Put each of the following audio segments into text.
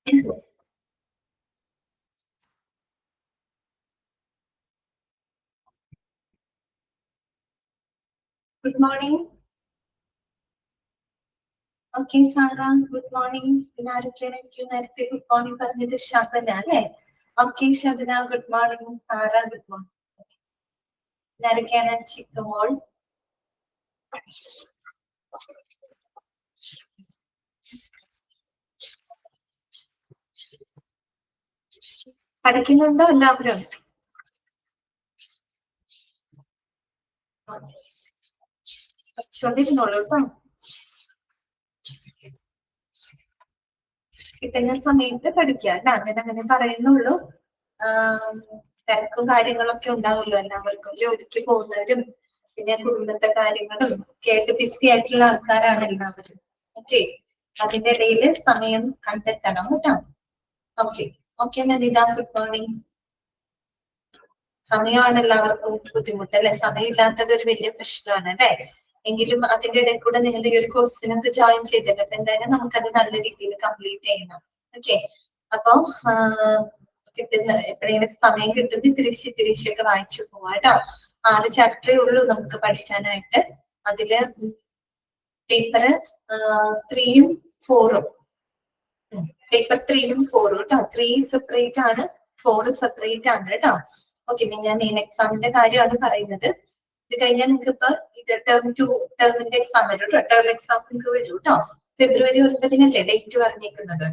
Good morning. Okay, Sarah, good morning. Good morning, Parnita Shabana. Okay, Shabana, good morning. Sarah, good morning. Narikana Chikamol. പഠിക്കുന്നുണ്ടോ എല്ലാവരും? പഠിച്ചോണ്ടിരുന്നോളൂ കേട്ടോ. കിട്ടുന്ന സമയത്ത് പഠിക്കുക അല്ല, അങ്ങനെ പറയുന്നുള്ളൂ. തിരക്കും കാര്യങ്ങളൊക്കെ ഉണ്ടാവുമല്ലോ എല്ലാവർക്കും, ജോലിക്ക് പോകുന്നവരും പിന്നെ കുടുംബത്തെ കാര്യങ്ങളും കേട്ട് ബിസി ആയിട്ടുള്ള ആൾക്കാരാണ് എല്ലാവരും. ഓക്കെ, അതിന്റെ ഇടയിൽ സമയം കണ്ടെത്തണം കേട്ടോ. Okay okay Nanitha, good morning. സമയമാണ് എല്ലാവർക്കും ബുദ്ധിമുട്ട് അല്ലെ? സമയമില്ലാത്തത് ഒരു വലിയ പ്രശ്നമാണ് അല്ലെ? എങ്കിലും അതിന്റെ ഇടയിൽ കൂടെ നിങ്ങളുടെ ഈ ഒരു കോഴ്സിനൊക്കെ ജോയിൻ ചെയ്തിട്ട് എന്തായാലും നമുക്കത് നല്ല രീതിയിൽ കംപ്ലീറ്റ് ചെയ്യണം. ഓക്കെ, അപ്പൊ കിട്ടുന്ന എപ്പോഴെങ്കിലും സമയം കിട്ടുമ്പോൾ തിരിച്ചൊക്കെ വായിച്ചു പോവാം കേട്ടോ. 6 ചാപ്റ്ററേ ഉള്ളൂ നമുക്ക് പഠിക്കാനായിട്ട്. അതില് പേപ്പർ 3ഉം 4ഉം, പേപ്പർ 3ഉം 4ഉം കേട്ടോ. 3 സെപ്പറേറ്റ് ആണ്, 4 സെപ്പറേറ്റ് ആണ് കേട്ടോ. ഓക്കെ, ഞാൻ മെയിൻ എക്സാമിന്റെ കാര്യമാണ് പറയുന്നത്. ഇത് കഴിഞ്ഞാൽ നിങ്ങൾക്ക് ഇപ്പൊ ഇത് ടേമിന്റെ എക്സാം വരും കേട്ടോ. ടേം എക്സാം നിങ്ങൾക്ക് വരും കേട്ടോ. ഫെബ്രുവരി 9-നല്ലേ ഡേറ്റ് പറഞ്ഞേക്കുന്നത്?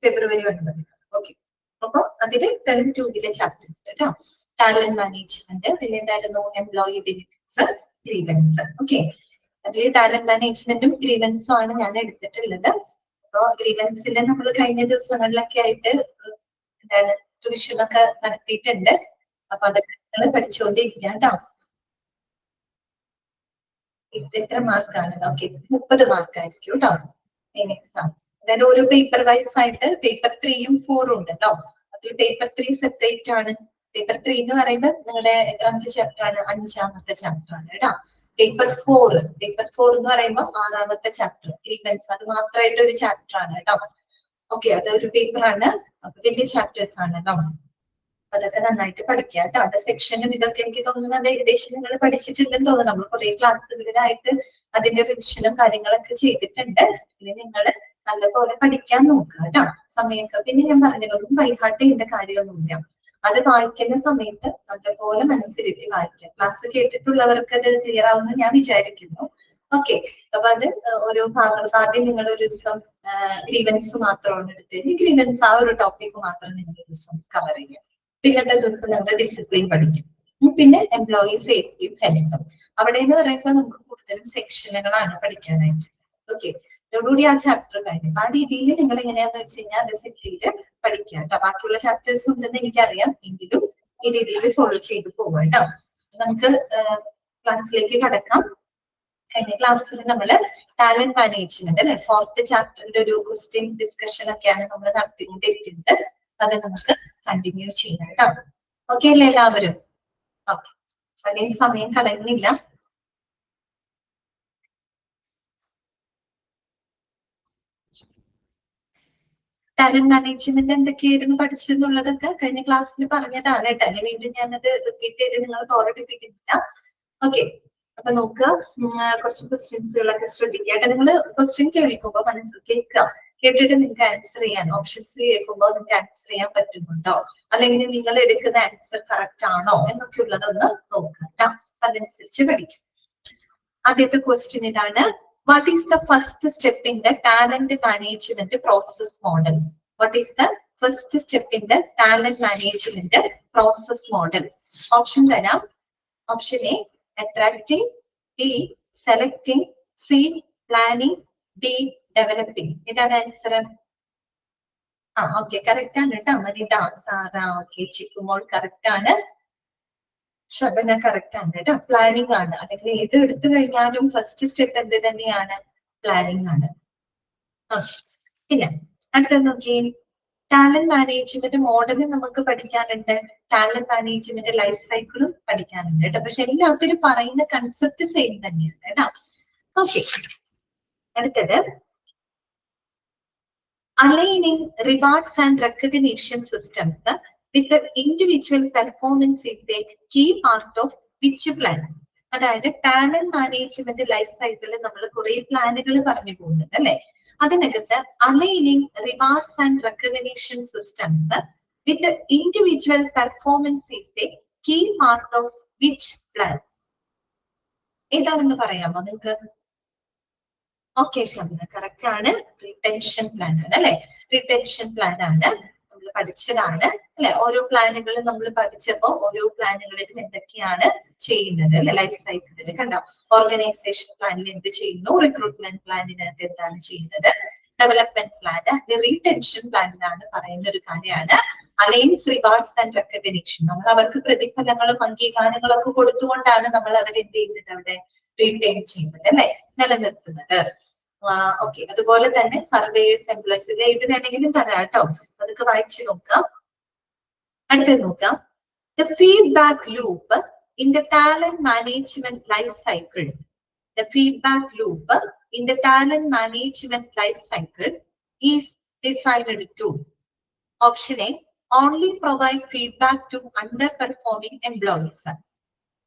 ഫെബ്രുവരി 9. ഓക്കെ, അപ്പൊ അതില് ടേം 2-ലെ ചാപ്റ്റേഴ്സ് കേട്ടോ. ടാലന്റ് മാനേജ്മെന്റ്, പിന്നെ എന്തായിരുന്നു എംപ്ലോയി ബെനിഫിറ്റ്സ്, ഗ്രീവൻസ്. ഓക്കെ, അതിൽ ടാലന്റ് മാനേജ്മെന്റും ഗ്രീവൻസും ആണ് ഞാൻ എടുത്തിട്ടുള്ളത്. അപ്പൊ ഗ്രീവൻസിൽ നമ്മൾ കഴിഞ്ഞ ദിവസങ്ങളിലൊക്കെ ആയിട്ട് എന്താണ് റിവിഷനൊക്കെ നടത്തിയിട്ടുണ്ട്. അപ്പൊ അതൊക്കെ നിങ്ങൾ പഠിച്ചുകൊണ്ടിരിക്കുക കേട്ടോ. ഇത് എത്ര മാർക്കാണ്? ഓക്കെ, 30 മാർക്കായിരിക്കും കേട്ടോ മെയിൻ എക്സാം. അതായത് ഓരോ പേപ്പർ വൈസ് ആയിട്ട് പേപ്പർ 3ഉം 4ഉം ഉണ്ട് കേട്ടോ. അതിൽ പേപ്പർ 3 സെപ്പറേറ്റ് ആണ്. പേപ്പർ 3 എന്ന് പറയുമ്പോൾ നിങ്ങളുടെ എത്രാമത്തെ ചാപ്റ്റർ ആണ്? 5ാമത്തെ ചാപ്റ്റർ ആണ് കേട്ടോ. പേപ്പർ 4 എന്ന് പറയുമ്പോൾ 6ാമത്തെ ചാപ്റ്റർ ഗ്രീവൻസ്, അത് മാത്രമായിട്ട് ഒരു ചാപ്റ്റർ ആണ് കേട്ടോ. ഓക്കെ, അതൊരു പേപ്പർ ആണ്. അപ്പൊ വലിയ ചാപ്റ്റേഴ്സ് ആണ് കേട്ടോ. അതൊക്കെ നന്നായിട്ട് പഠിക്കുക കേട്ടോ. അവിടെ സെക്ഷനും ഇതൊക്കെ എനിക്ക് തോന്നുന്നത് ഏകദേശം നിങ്ങൾ പഠിച്ചിട്ടുണ്ടെന്ന് തോന്നുന്നു. നമ്മൾ കുറെ ക്ലാസ്സുകളിലായിട്ട് അതിന്റെ റിവിഷനും കാര്യങ്ങളൊക്കെ ചെയ്തിട്ടുണ്ട്. ഇനി നിങ്ങൾ നല്ലപോലെ പഠിക്കാൻ നോക്കുക കേട്ടോ. സമയമൊക്കെ പിന്നെ ഞാൻ പറഞ്ഞല്ലോ, ഒന്നും ബൈഹാർട്ട് ചെയ്യേണ്ട കാര്യമൊന്നുമില്ല. അത് വായിക്കുന്ന സമയത്ത് നല്ലപോലെ മനസ്സിരുത്തി വായിക്കുക. ക്ലാസ് കേട്ടിട്ടുള്ളവർക്ക് അത് ക്ലിയർ ആവുമെന്ന് ഞാൻ വിചാരിക്കുന്നു. ഓക്കെ, അപ്പൊ അത് ഓരോ ഭാഗങ്ങൾ ആദ്യം നിങ്ങൾ ഒരു ദിവസം ഗ്രീവൻസ് മാത്രമാണ് എടുത്തത്. ഗ്രീവൻസ് ആ ഒരു ടോപ്പിക് മാത്രം നിങ്ങൾ ഒരു ദിവസം കവർ ചെയ്യുക. പിന്നത്തെ ദിവസം നമ്മൾ ഡിസിപ്ലിൻ പഠിക്കും. പിന്നെ എംപ്ലോയി സേഫ്റ്റിയും ഹെൽത്തും. അവിടെ എന്ന് പറയുമ്പോൾ നമുക്ക് കൂടുതലും സെക്ഷനുകളാണ് പഠിക്കാനായിട്ട്. ഓക്കെ, ഇതോടുകൂടി ആ ചാപ്റ്റർ കഴിഞ്ഞു. ആ രീതിയിൽ നിങ്ങൾ എങ്ങനെയാന്ന് വെച്ച് കഴിഞ്ഞാൽ അത് സെറ്റ് ചെയ്ത് പഠിക്കുക കേട്ടോ. ബാക്കിയുള്ള ചാപ്റ്റേഴ്സ് ഉണ്ടെന്ന് എനിക്കറിയാം, എങ്കിലും ഈ രീതിയിൽ ഫോളോ ചെയ്ത് പോവാം കേട്ടോ. നമുക്ക് ക്ലാസ്സിലേക്ക് കടക്കാം. കഴിഞ്ഞ ക്ലാസ്സിൽ നമ്മൾ ടാലന്റ് മാനേജ്മെന്റ് അല്ലെ 4th ചാപ്റ്ററിന്റെ ഒരു ക്വസ്റ്റ്യൻ ഡിസ്കഷൻ ഒക്കെയാണ് നമ്മൾ നടത്തിക്കൊണ്ടിരിക്കുന്നത്. അത് നമുക്ക് കണ്ടിന്യൂ ചെയ്യാം കേട്ടോ. ഓക്കെ അല്ലേ എല്ലാവരും? ഓക്കെ, അതേ സമയം കളയുന്നില്ല. ടാലന്റ് മാനേജ്മെന്റ് എന്തൊക്കെയായിരുന്നു പഠിച്ചെന്നുള്ളതൊക്കെ കഴിഞ്ഞ ക്ലാസ്സിൽ പറഞ്ഞതാണ് കേട്ടോ. അല്ലെങ്കിൽ വീണ്ടും ഞാനത് റിപ്പീറ്റ് ചെയ്ത് നിങ്ങൾ ഓർമ്മിപ്പിക്കുന്നില്ല. ഓക്കെ, അപ്പൊ നോക്കുക, കുറച്ച് ക്വസ്റ്റ്യൻസുകളൊക്കെ ശ്രദ്ധിക്കുക. നിങ്ങൾ ക്വസ്റ്റ്യൻ കേൾക്കുമ്പോൾ കേൾക്കുക, കേട്ടിട്ട് നിങ്ങൾക്ക് ആൻസർ ചെയ്യാൻ ഓപ്ഷൻസ് കേൾക്കുമ്പോൾ നിങ്ങൾക്ക് ആൻസർ ചെയ്യാൻ പറ്റുന്നുണ്ടോ, അല്ലെങ്കിൽ നിങ്ങൾ എടുക്കുന്ന ആൻസർ കറക്റ്റ് ആണോ എന്നൊക്കെ ഉള്ളതൊന്ന് നോക്കുക. അതനുസരിച്ച് പഠിക്കും. ആദ്യത്തെ ക്വസ്റ്റ്യൻ ഇതാണ്. What is the first step in the talent management process model? What is the first step in the talent management process model? Option തരാം. Option A, attracting. B, selecting. C, planning. D, developing. ഇതാണ് answer. Okay, correct ആണ് കേട്ടോ. മനിത, Sara, okay, ചിക്കുമോൾ correct ആണ്. ശബന correct ആണ് കേട്ടോ. Planning ആണ്. അല്ലെങ്കിൽ ഏത് എടുത്തു കഴിഞ്ഞാലും ഫസ്റ്റ് സ്റ്റെപ്പ് എന്ത് തന്നെയാണ്? പ്ലാനിങ് ആണ്. പിന്നെ അടുത്തത് നോക്കി, ടാലന്റ് മാനേജ്മെന്റ് മോഡലും നമുക്ക് പഠിക്കാനുണ്ട്, ടാലന്റ് മാനേജ്മെന്റ് ലൈഫ് സൈക്കിളും പഠിക്കാനുണ്ട് കേട്ടോ. പക്ഷെ എല്ലാത്തിനും പറയുന്ന കൺസെപ്റ്റ് സെയിം തന്നെയാണ് കേട്ടോ. ഓക്കെ, അടുത്തത് Aligning rewards and recognition systems with the individual performance is a key part of which plan? അതായത് ടാലന്റ് മാനേജ്മെന്റ് ലൈഫ് സൈക്കിളിൽ നമ്മൾ കുറെ പ്ലാനുകൾ പറഞ്ഞു പോകുന്നുണ്ട് അല്ലെ. അതിനകത്ത് aligning rewards and recognition systems with individual performance is a key part of which plan? ഏതാണെന്ന് പറയാമോ നിങ്ങൾക്ക്? ഓക്കെ ശബ്ദ കറക്റ്റ് ആണ്. റിട്ടൻഷൻ പ്ലാൻ ആണ് അല്ലെ. റിട്ടൻഷൻ പ്ലാൻ ആണ് നമ്മൾ പഠിച്ചതാണ് അല്ലെ. ഓരോ പ്ലാനുകളും നമ്മൾ പഠിച്ചപ്പോ ഓരോ പ്ലാനുകളിലും എന്തൊക്കെയാണ് ചെയ്യുന്നത് അല്ലെ ലൈഫ് സൈക്കിളിൽ കണ്ടോ. ഓർഗനൈസേഷൻ പ്ലാനിൽ എന്ത് ചെയ്യുന്നു, റിക്രൂട്ട്മെന്റ് പ്ലാനിനകത്ത് എന്താണ് ചെയ്യുന്നത്, ഡെവലപ്മെന്റ് പ്ലാൻ, റീടെൻഷൻ പ്ലാനിലാണ് പറയുന്ന ഒരു കാര്യമാണ് അലൈൻസ് റിവാർഡ്സ് ആൻഡ് റെക്കഗ്നിഷൻ. നമ്മൾ അവർക്ക് പ്രതിഫലങ്ങളും അംഗീകാരങ്ങളും ഒക്കെ കൊടുത്തുകൊണ്ടാണ് നമ്മൾ അവരെന്ത് ചെയ്യുന്നത്, അവിടെ റീറ്റെയിൻ ചെയ്യുന്നത് അല്ലെ, നിലനിർത്തുന്നത്. ഓക്കെ, അതുപോലെ തന്നെ സർവേസ് എംപ്ലോയീസ് ഇത് വേണമെങ്കിലും തരാം കേട്ടോ, അതൊക്കെ വായിച്ചു നോക്കാം. അടുത്തത് നോക്കാം. The feedback loop in the talent management life cycle. The feedback loop in the talent management life cycle is designed to option A, only provide feedback to underperforming employees.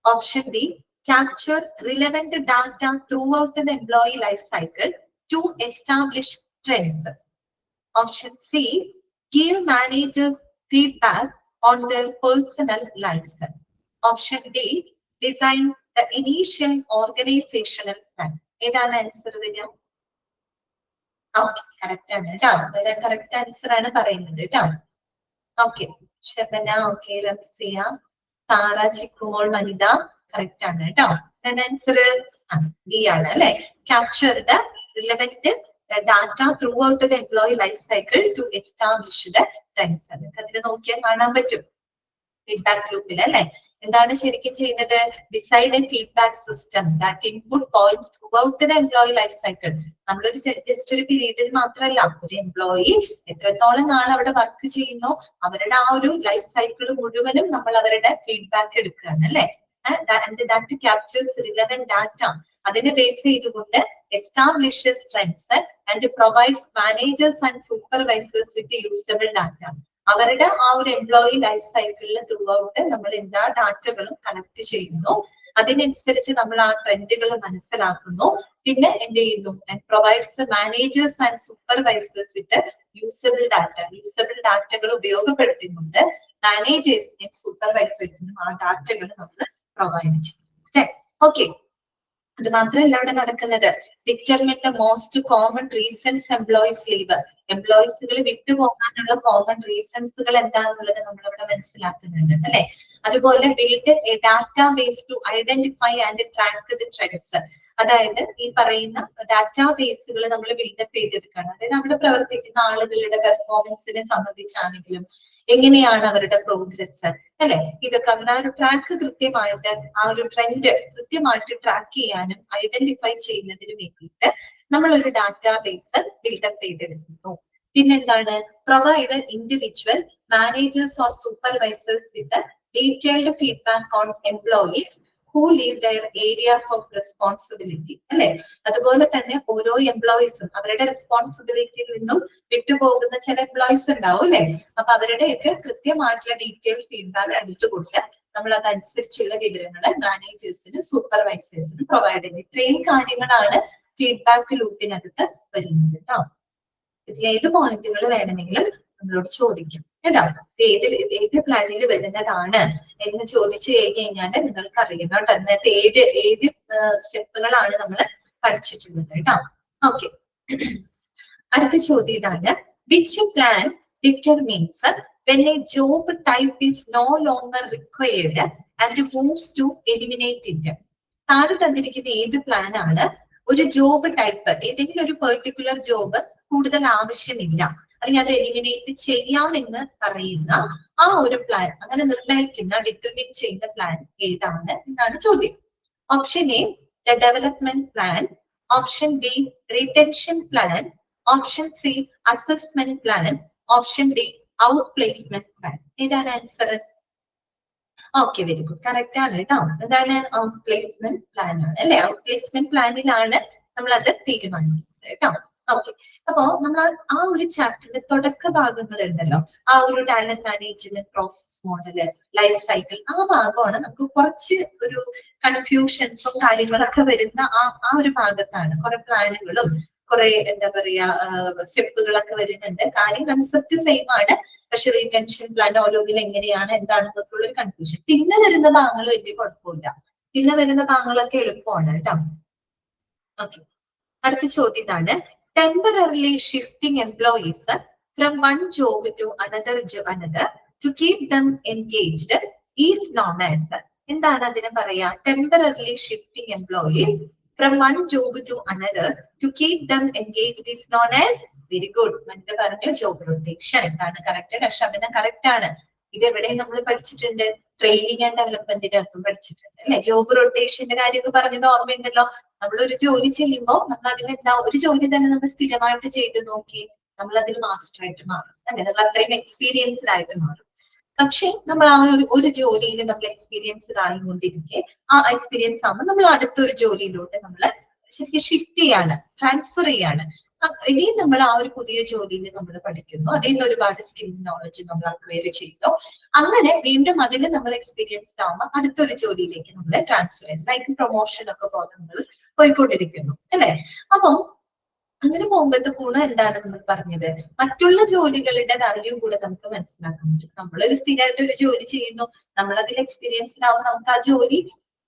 Option B, capture relevant data throughout the employee life cycle to establish trends. Option C, give managers feedback on their personal lives. Option D, design the initial organizational plan. ഏതാണ് answer വരിക? Okay, correct ആണ് കേട്ടോ. Correct answer ആണ് പറയുന്നത് കേട്ടോ. Okay, Shabana, okay, Ramziya, Sara, Chikkumol, Vanitha, correct ആണ് കേട്ടോ. Answer D ആണ് അല്ലെ. Capture the relevant data throughout the employee life cycle to establish the trends. അതിൽ നോക്കിയാൽ കാണാൻ പറ്റും ഫീഡ്ബാക്ക് ലൂപ്പിൽ അല്ലെ. എന്താണ് ശരിക്കും ചെയ്യുന്നത്? Design A feedback system that input points throughout the employee life cycle. നമ്മളൊരു ജസ്റ്റ് ഒരു പീരീഡിൽ മാത്രമല്ല, ഒരു എംപ്ലോയി എത്രത്തോളം നാൾ അവിടെ വർക്ക് ചെയ്യുന്നു അവരുടെ ആ ഒരു ലൈഫ് സൈക്കിൾ മുഴുവനും നമ്മൾ അവരുടെ ഫീഡ്ബാക്ക് എടുക്കുകയാണ് അല്ലെ. And that captures relevant data. അതിനെ ബേസ് ചെയ്തുകൊണ്ട് establishes trends and provides managers and supervisors with usable data. അവരുടെ ആ ഒരു എംപ്ലോയി ലൈഫ് സൈക്കിളിൽ ത്രൂ ഔട്ട് നമ്മൾ എല്ലാ ഡാറ്റകളും കണക്ട് ചെയ്യുന്നു. അതിനനുസരിച്ച് നമ്മൾ ആ ട്രെൻഡുകൾ മനസ്സിലാക്കുന്നു. പിന്നെ എന്ത് ചെയ്യുന്നു? Provides managers and supervisors with usable data. Usable ഡാറ്റകൾ ഉപയോഗപ്പെടുത്തിക്കൊണ്ട് മാനേജേഴ്സിനും സൂപ്പർവൈസേഴ്സിനും ആ ഡാറ്റകൾ നമ്മൾ പ്രൊവൈഡ് ചെയ്യും. ഓക്കെ, അത് മാത്രമല്ല അവിടെ നടക്കുന്നത് determine the most common reasons employees leave. എംപ്ലോയീസുകൾ വിട്ടുപോകാനുള്ള കോമൺ റീസൺസുകൾ എന്താണെന്നുള്ളത് നമ്മൾ ഇവിടെ മനസ്സിലാക്കുന്നുണ്ട് അല്ലെ. അതുപോലെ build a database to identify and track the trends. അതായത് ഈ പറയുന്ന ഡാറ്റാ ബേസുകൾ നമ്മൾ ബിൽഡപ്പ് ചെയ്തെടുക്കണം. അതായത് അവിടെ പ്രവർത്തിക്കുന്ന ആളുകളുടെ പെർഫോമൻസിനെ സംബന്ധിച്ചാണെങ്കിലും എങ്ങനെയാണ് അവരുടെ പ്രോഗ്രസ് അല്ലെ, ഇതൊക്കെ അവർ ആ ഒരു ട്രാക്ക് കൃത്യമായിട്ട് ആ ഒരു ട്രെൻഡ് കൃത്യമായിട്ട് ട്രാക്ക് ചെയ്യാനും ഐഡന്റിഫൈ ചെയ്യുന്നതിന് വേണ്ടിയിട്ട് നമ്മൾ ഒരു ഡാറ്റാ ബേസ് ബിൽഡപ്പ് ചെയ്തെടുക്കുന്നു. പിന്നെന്താണ്? Provide individual managers or supervisors with detailed feedback on employees who leave their areas of responsibility അല്ലെ. അതുപോലെ തന്നെ ഓരോ എംപ്ലോയീസും അവരുടെ റെസ്പോൺസിബിലിറ്റിയിൽ നിന്നും വിട്ടുപോകുന്ന ചില എംപ്ലോയീസ് ഉണ്ടാവും അല്ലെ. അപ്പൊ അവരുടെയൊക്കെ കൃത്യമായിട്ടുള്ള ഡീറ്റെയിൽ ഫീഡ്ബാക്ക് എടുത്തുകൊണ്ട് നമ്മൾ അതനുസരിച്ചുള്ള വിവരങ്ങൾ മാനേജേഴ്സിന് സൂപ്പർവൈസേഴ്സിന് പ്രൊവൈഡ് ചെയ്യുന്നത്. ഇത്രയും കാര്യങ്ങളാണ് ഫീഡ്ബാക്ക് ലൂപ്പിനകത്ത് വരുന്നത് കേട്ടോ. ഇതിൽ ഏത് പോയിന്റുകൾ വേണമെങ്കിലും നമ്മളോട് ചോദിക്കും കേട്ടോ. ഏത് പ്ലാനിൽ വരുന്നതാണ് എന്ന് ചോദിച്ചു കഴിഞ്ഞാൽ നിങ്ങൾക്ക് അറിയാം കേട്ടോ. അതിനകത്ത് ഏഴ് സ്റ്റെപ്പുകളാണ് നമ്മൾ പഠിച്ചിട്ടുള്ളത് കേട്ടോ. ഓക്കെ, അടുത്ത ചോദ്യം ഇതാണ്. Which plan determines when a job type is no longer required and moves to eliminate it? താഴെ തന്നിരിക്കുന്ന ഏത് പ്ലാൻ ആണ് ഒരു ജോബ് ടൈപ്പ്, ഏതെങ്കിലും ഒരു പെർട്ടിക്കുലർ ജോബ് കൂടുതൽ ആവശ്യമില്ല അല്ലെങ്കിൽ അത് എലിമിനേറ്റ് ചെയ്യാമെന്ന് പറയുന്ന ആ ഒരു പ്ലാൻ, അങ്ങനെ നിർണ്ണയിക്കുന്ന ഡിറ്റർമിൻ ചെയ്യുന്ന പ്ലാൻ ഏതാണ് എന്നാണ് ചോദ്യം. Option A the development plan, option B retention plan, option C assessment plan, option D outplacement plan. ഏതാണ് answer? Okay, very good, correct ആണ് കേട്ടോ. എന്താണ്? ഔട്ട് പ്ലേസ്മെന്റ് പ്ലാൻ ആണ് അല്ലെ. ഔട്ട് പ്ലേസ്മെന്റ് പ്ലാനിലാണ് നമ്മൾ അത് തീരുമാനിക്കുന്നത് കേട്ടോ. ഓക്കെ. അപ്പോ നമ്മൾ ആ ഒരു ചാപ്റ്ററിന്റെ തുടക്ക ഭാഗങ്ങൾ ഉണ്ടല്ലോ, ആ ഒരു talent management process model, life cycle, ആ ഭാഗമാണ് നമുക്ക് കുറച്ച് ഒരു കൺഫ്യൂഷൻസും കാര്യങ്ങളൊക്കെ വരുന്ന ആ ഒരു ഭാഗത്താണ്. കുറെ പ്ലാനുകളും കുറെ എന്താ പറയാ സ്റ്റെപ്പുകളൊക്കെ വരുന്നുണ്ട്. കാര്യം കൺസെപ്റ്റ് സെയിം ആണ്, പക്ഷെ റീടെൻഷൻ പ്ലാൻ ഓരോന്നിലും എങ്ങനെയാണ് എന്താണെന്നൊക്കെ ഉള്ള ഒരു കൺഫ്യൂഷൻ. പിന്നെ വരുന്ന ഭാഗങ്ങൾ വലിയ കുഴപ്പമില്ല, പിന്നെ വരുന്ന ഭാഗങ്ങളൊക്കെ എളുപ്പമാണ് കേട്ടോ. ഓക്കെ, അടുത്ത ചോദ്യം ഇതാണ്. Temporarily shifting employees from one job to another to keep them engaged is known as. എന്താണ് അതിനെ പറയാ? Temporarily shifting employees from one job to another to keep them engaged is known as. Very good. മറ്റു പറഞ്ഞു job rotation. എന്താണ് correct? രക്ഷാബന correct ആണ്. ഇതെവിടെ നമ്മൾ പഠിച്ചിട്ടുണ്ട്? ട്രെയിനിങ് ആൻഡ് ഡെവലപ്മെന്റിന്റെ അർത്ഥം പഠിച്ചിട്ടുണ്ട് അല്ലെ? ജോബ് റൊട്ടേഷന്റെ കാര്യമൊക്കെ പറഞ്ഞത് ഓർമ്മയുണ്ടല്ലോ. നമ്മൾ ഒരു ജോലി ചെയ്യുമ്പോൾ നമ്മൾ അതിനെന്താ, ഒരു ജോലി തന്നെ നമ്മൾ സ്ഥിരമായിട്ട് ചെയ്ത് നോക്കി നമ്മൾ അതിൽ മാസ്റ്റർ ആയിട്ട് മാറും അല്ലെ? നമ്മൾ അത്രയും എക്സ്പീരിയൻസ്ഡ് ആയിട്ട് മാറും. പക്ഷെ നമ്മൾ ആ ഒരു ജോലിയിൽ നമ്മൾ എക്സ്പീരിയൻസ്ഡ് ആയിക്കൊണ്ടിരിക്കെ ആ എക്സ്പീരിയൻസ് ആകുമ്പോൾ നമ്മൾ അടുത്തൊരു ജോലിയിലോട്ട് നമ്മൾ ശരിക്കും ഷിഫ്റ്റ് ചെയ്യാണ്, ട്രാൻസ്ഫർ ചെയ്യാണ്. ഇനിയും നമ്മൾ ആ ഒരു പുതിയ ജോലിയിൽ നമ്മൾ പഠിക്കുന്നു, അതിൽ നിന്ന് ഒരുപാട് സ്കിൽ നോളജ് നമ്മൾ അക്വയർ ചെയ്യുന്നു. അങ്ങനെ വീണ്ടും അതിൽ നമ്മൾ എക്സ്പീരിയൻസ്ഡ് ആവുമ്പോൾ അടുത്തൊരു ജോലിയിലേക്ക് നമ്മൾ ട്രാൻസ്ഫർ ചെയ്യുന്നു. ലൈക്ക് പ്രൊമോഷൻ ഒക്കെ പോലെ നമ്മൾ പോയിക്കൊണ്ടിരിക്കുന്നു അല്ലെ? അപ്പം അങ്ങനെ പോകുമ്പോഴത്തെ ഗുണം എന്താണ് നമ്മൾ പറഞ്ഞത്? മറ്റുള്ള ജോലികളുടെ വാല്യൂ കൂടെ നമുക്ക് മനസ്സിലാക്കാൻ പറ്റും. നമ്മളൊരു സ്ഥിരമായിട്ട് ഒരു ജോലി ചെയ്യുന്നു, നമ്മൾ അതിൽ എക്സ്പീരിയൻസ്ഡ് ആവുമ്പോൾ നമുക്ക് ആ ജോലി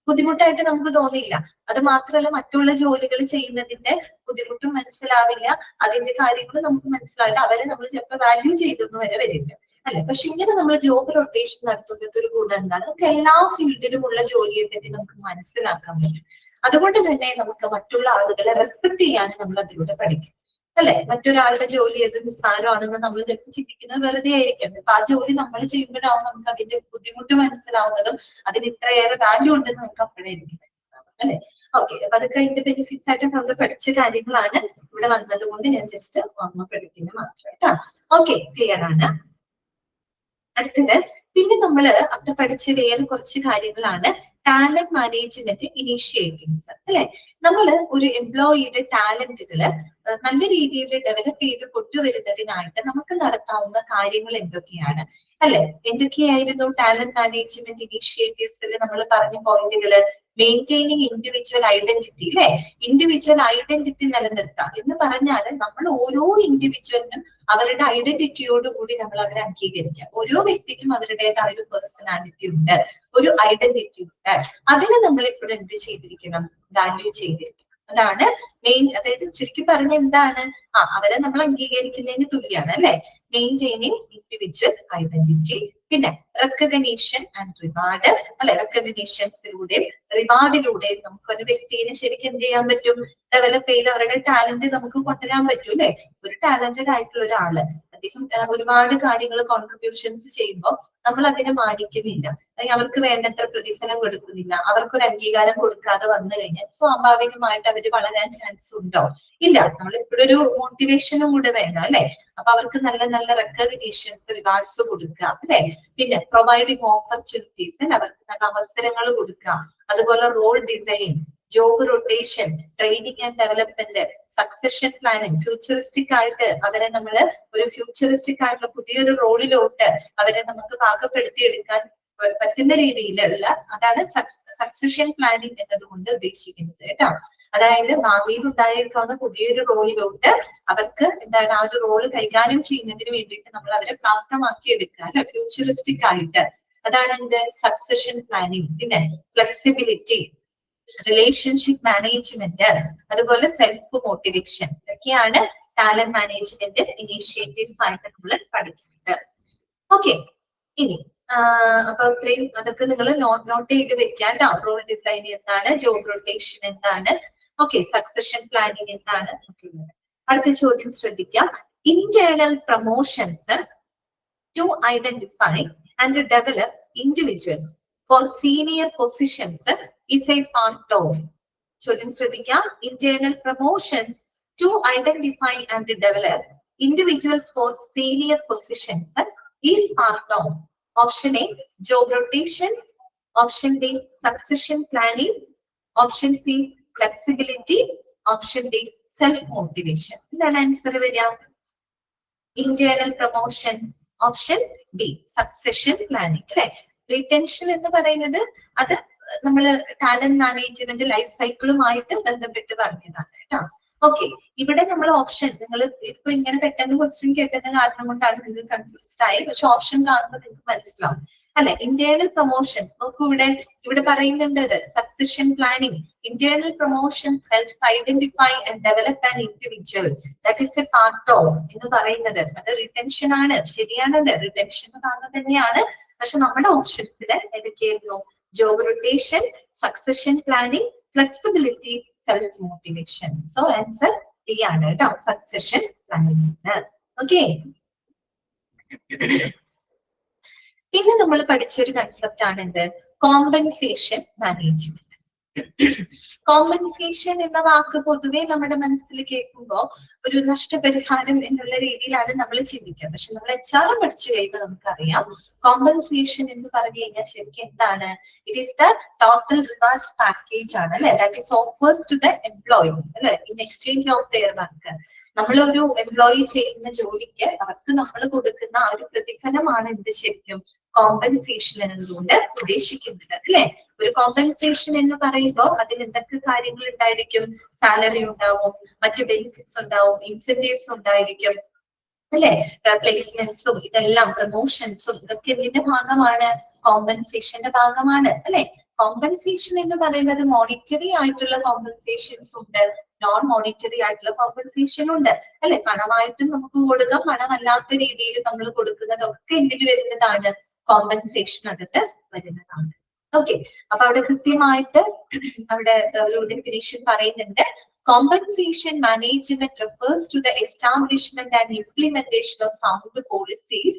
ബുദ്ധിമുട്ടായിട്ട് നമുക്ക് തോന്നിയില്ല. അത് മാത്രമല്ല മറ്റുള്ള ജോലികൾ ചെയ്യുന്നതിന്റെ ബുദ്ധിമുട്ടും മനസ്സിലാവില്ല, അതിന്റെ കാര്യങ്ങളും നമുക്ക് മനസ്സിലാവില്ല. അവരെ നമ്മൾ ചിലപ്പോൾ വാല്യൂ ചെയ്തൊന്നും വരെ വരില്ല അല്ലെ? പക്ഷെ ഇങ്ങനെ നമ്മൾ ജോബ് റൊട്ടേഷൻ നടത്തുന്നത് ഒരു ഗുണം എന്താണ്? നമുക്ക് എല്ലാ ഫീൽഡിലുമുള്ള ജോലിയെ പറ്റി നമുക്ക് മനസ്സിലാക്കാൻ പറ്റും. അതുകൊണ്ട് തന്നെ നമുക്ക് മറ്റുള്ള ആളുകളെ റെസ്പെക്ട് ചെയ്യാൻ നമ്മൾ അതിലൂടെ പഠിക്കും അല്ലെ? മറ്റൊരാളുടെ ജോലി ഏത് നിസ്സാരമാണെന്ന് നമ്മൾ ചിലപ്പോൾ ചിന്തിക്കുന്നത് വെറുതെ ആയിരിക്കും. അപ്പൊ ആ ജോലി നമ്മൾ ചെയ്യുമ്പോഴാവും നമുക്ക് അതിന്റെ ബുദ്ധിമുട്ട് മനസ്സിലാവുന്നതും അതിന് ഇത്രയേറെ വാല്യൂ ഉണ്ടെന്ന് നമുക്ക് അപ്പോഴായിരിക്കും മനസ്സിലാവും അല്ലെ? ഓക്കെ, അപ്പൊ അതൊക്കെ അതിന്റെ ബെനിഫിറ്റ്സ് ആയിട്ട് നമ്മൾ പഠിച്ച കാര്യങ്ങളാണ്. ഇവിടെ വന്നത് കൊണ്ട് ഞാൻ ജസ്റ്റ് ഓർമ്മപ്പെടുത്തിന് മാത്രം കേട്ടോ. ഓക്കെ, ക്ലിയർ ആണ്. അടുത്തത് പിന്നെ നമ്മൾ അവിടെ പഠിച്ച വേറെ കുറച്ച് കാര്യങ്ങളാണ് ടാലന്റ് മാനേജ്മെന്റ് ഇനീഷ്യേറ്റീവ്സ് അല്ലെ? നമ്മൾ ഒരു എംപ്ലോയിയുടെ ടാലന്റുകള് നല്ല രീതിയിൽ ഡെവലപ്പ് ചെയ്ത് കൊണ്ടുവരുന്നതിനായിട്ട് നമുക്ക് നടത്താവുന്ന കാര്യങ്ങൾ എന്തൊക്കെയാണ് അല്ലെ? എന്തൊക്കെയായിരുന്നു ടാലന്റ് മാനേജ്മെന്റ് ഇനീഷ്യേറ്റീവ്സിൽ നമ്മൾ പറഞ്ഞ പോയിന്റുകള്? മെയിൻറ്റെയിനിങ് ഇൻഡിവിജ്വൽ ഐഡന്റിറ്റി അല്ലെ? ഇൻഡിവിജ്വൽ ഐഡന്റിറ്റി നിലനിർത്താം എന്ന് പറഞ്ഞാൽ നമ്മൾ ഓരോ ഇൻഡിവിജ്വലിനും അവരുടെ ഐഡന്റിറ്റിയോട് കൂടി നമ്മൾ അവരെ അംഗീകരിക്കാം. ഓരോ വ്യക്തിക്കും അവരുടേതായ ഒരു പേഴ്സണാലിറ്റി ഉണ്ട്, ഒരു ഐഡന്റിറ്റി ഉണ്ട്. അതിനെ നമ്മൾ ഇപ്പോഴും എന്ത് ചെയ്തിരിക്കണം? വാല്യൂ ചെയ്തിരിക്കണം. അതാണ് മെയിൻ. അതായത് ചുരുക്കി പറഞ്ഞ എന്താണ്? അവരെ നമ്മൾ അംഗീകരിക്കുന്നതിന് തുല്യാണ് അല്ലെ? Maintaining individual identity. പിന്നെ റെക്കഗ്നീഷൻ ആൻഡ് റിവാർഡ് അല്ലെ? റെക്കഗ്നീഷൻസിലൂടെയും റിവാർഡിലൂടെയും നമുക്ക് ഒരു വ്യക്തിയെ ശരിക്കും എന്ത് ചെയ്യാൻ പറ്റും? ഡെവലപ്പ് ചെയ്ത് അവരുടെ ടാലന്റ് നമുക്ക് കൊണ്ടുവരാൻ പറ്റും അല്ലെ? ഒരു ടാലന്റഡ് ആയിട്ടുള്ള ഒരാള് അദ്ദേഹം ഒരുപാട് കാര്യങ്ങൾ കോൺട്രിബ്യൂഷൻസ് ചെയ്യുമ്പോൾ നമ്മൾ അതിനെ മാനിക്കുന്നില്ല, അല്ലെങ്കിൽ അവർക്ക് വേണ്ടത്ര പ്രതിഫലം കൊടുക്കുന്നില്ല, അവർക്കൊരു അംഗീകാരം കൊടുക്കാതെ വന്നു കഴിഞ്ഞാൽ സ്വാഭാവികമായിട്ട് അവര് വളരാൻ ചാൻസ് ഉണ്ടോ? ഇല്ല. നമ്മൾ ഇപ്പോഴൊരു മോട്ടിവേഷനും കൂടെ വേണം അല്ലെ? അപ്പൊ അവർക്ക് നല്ല നല്ല റെക്കഗ്നീഷൻസ്, റിവാർഡ്സ് കൊടുക്കുക അല്ലെ? പിന്നെ പ്രൊവൈഡിങ് ഓപ്പർച്യൂണിറ്റീസ്, അവർക്ക് നല്ല അവസരങ്ങൾ കൊടുക്കുക. അതുപോലെ role design, job rotation, training and development, succession planning, futuristic ആയിട്ട് അവരെ നമ്മൾ ഒരു ഫ്യൂച്ചറിസ്റ്റിക് ആയിട്ടുള്ള പുതിയൊരു റോളിലോട്ട് അവരെ നമുക്ക് പാകപ്പെടുത്തിയെടുക്കാൻ പറ്റുന്ന രീതിയിലുള്ള അതാണ് സക്സഷൻ പ്ലാനിങ് എന്നതുകൊണ്ട് ഉദ്ദേശിക്കുന്നത് കേട്ടോ. അതായത് ഭാവിയിൽ ഉണ്ടായേക്കാവുന്ന പുതിയൊരു റോളിലോട്ട് അവർക്ക് എന്താണ് ആ ഒരു റോള് കൈകാര്യം ചെയ്യുന്നതിന് വേണ്ടിയിട്ട് നമ്മൾ അവരെ പ്രാപ്തമാക്കി എടുക്കുക അല്ലെ? ഫ്യൂച്ചറിസ്റ്റിക് ആയിട്ട്. അതാണ് എന്ത്? Succession planning. പിന്നെ ഫ്ലെക്സിബിലിറ്റി, റിലേഷൻഷിപ്പ് മാനേജ്മെന്റ്, അതുപോലെ സെൽഫ് മോട്ടിവേഷൻ, ഇതൊക്കെയാണ് ടാലന്റ് മാനേജ്മെന്റ് ഇനീഷ്യേറ്റീവ്സ് ആയിട്ട് നമ്മൾ പഠിക്കുന്നത്. ഓക്കെ, ഇനി അപ്പൊ ഇത്രയും അതൊക്കെ നിങ്ങൾ നോട്ട് ചെയ്ത് വെക്കാം കേട്ടോ. റോൾ ഡിസൈൻ എന്താണ്, ജോബ് റൊട്ടേഷൻ എന്താണ്, ഓക്കെ, സക്സഷൻ പ്ലാനിങ് എന്താണ്. അടുത്ത ചോദ്യം ശ്രദ്ധിക്കാം. Internal promotions to identify and develop individuals for senior positions is a part of. ചോദ്യം ശ്രദ്ധിക്കാം. Internal promotions to identify and develop individuals for senior positions is part of. Option A, job rotation. Option B, succession planning. Option C, flexibility. Option D, self motivation. എന്താണ് answer വരിക? Internal promotion. Option B succession planning അല്ലെ. Retention എന്ന് പറയുന്നത് അത് നമ്മൾ talent management life സൈക്കിളുമായിട്ട് ബന്ധപ്പെട്ട് പറഞ്ഞതാണ് കേട്ടോ. ഓക്കെ, ഇവിടെ നമ്മൾ ഓപ്ഷൻ, നിങ്ങൾ ഇപ്പൊ ഇങ്ങനെ പെട്ടെന്ന് ക്വസ്റ്റ്യൻ കേട്ടത് കാരണം കൊണ്ടാണ് നിങ്ങൾ കൺഫ്യൂസ്ഡ് ആയി. പക്ഷെ ഓപ്ഷൻ കാണുമ്പോൾ നിങ്ങൾക്ക് മനസ്സിലാവും അല്ലെ. ഇന്റേണൽ പ്രൊമോഷൻസ് നോക്കൂ, ഇവിടെ പറയുന്നുണ്ട് succession planning. Internal promotions helps identify and develop an individual that is A part of എന്ന് പറയുന്നത് അത് റിട്ടൻഷൻ ആണ്. ശരിയാണത്, റിട്ടൻഷൻ ഭാഗം തന്നെയാണ്. പക്ഷെ നമ്മുടെ ഓപ്ഷൻസിൽ ഏതൊക്കെയായിരുന്നു? Job rotation, succession planning, flexibility, self motivation. So answer D ആണ് കേട്ടോ, സക്സഷൻ പ്ലാനിങ്. ഓക്കെ, പിന്നെ നമ്മൾ പഠിച്ചൊരു കൺസെപ്റ്റ് ആണ് എന്ത്? Compensation management. കോമ്പൻസേഷൻ എന്ന വാക്ക് പൊതുവെ നമ്മുടെ മനസ്സിൽ കേൾക്കുമ്പോൾ ഒരു നഷ്ടപരിഹാരം എന്നുള്ള രീതിയിലാണ് നമ്മൾ ചിന്തിക്കുക. പക്ഷെ നമ്മൾ HR പഠിച്ചു കഴിയുമ്പോൾ നമുക്കറിയാം കോമ്പൻസേഷൻ എന്ന് പറഞ്ഞു കഴിഞ്ഞാൽ ശരിക്കും എന്താണ്? It is the total rewards package ആണ് അല്ലെ, that is offers to the employees അല്ലെ in exchange of their work. നമ്മളൊരു എംപ്ലോയി ചെയ്യുന്ന ജോലിക്ക് അവർക്ക് നമ്മൾ കൊടുക്കുന്ന ആ ഒരു പ്രതിഫലമാണ് എന്ത് ശരിക്കും കോമ്പൻസേഷൻ എന്നതുകൊണ്ട് ഉദ്ദേശിക്കുന്നത് അല്ലെ. ഒരു കോമ്പൻസേഷൻ എന്ന് പറയുമ്പോൾ അതിൽ എന്തൊക്കെ കാര്യങ്ങൾ ഉണ്ടായിരിക്കും? സാലറി ഉണ്ടാവും, മറ്റു ബെനിഫിറ്റ്സ് ഉണ്ടാവും, ഇൻസെന്റീവ്സ് ഉണ്ടായിരിക്കും അല്ലെ, പ്ലേസ്മെന്റ്സും ഇതെല്ലാം പ്രൊമോഷൻസും ഇതൊക്കെ ഇതിന്റെ ഭാഗമാണ്, കോമ്പൻസേഷന്റെ ഭാഗമാണ് അല്ലെ. കോമ്പൻസേഷൻ എന്ന് പറയുന്നത് മോണിറ്ററി ആയിട്ടുള്ള കോമ്പൻസേഷൻസ് ഉണ്ട്, നോൺ മോണിറ്ററി ആയിട്ടുള്ള കോമ്പൻസേഷൻ ഉണ്ട് അല്ലെ. പണമായിട്ടും നമുക്ക് കൊടുക്കാം, പണമല്ലാത്ത രീതിയിൽ നമ്മൾ കൊടുക്കുന്നതൊക്കെ എന്തിൽ വരുന്നതാണ്? കോമ്പൻസേഷൻ അകത്ത് വരുന്നതാണ്. ഓക്കെ, അപ്പൊ അവിടെ കൃത്യമായിട്ട് അവിടെ ഒരു ഡെഫിനിഷൻ പറയുന്നുണ്ട്. Compensation management refers to the establishment and implementation of sound policies,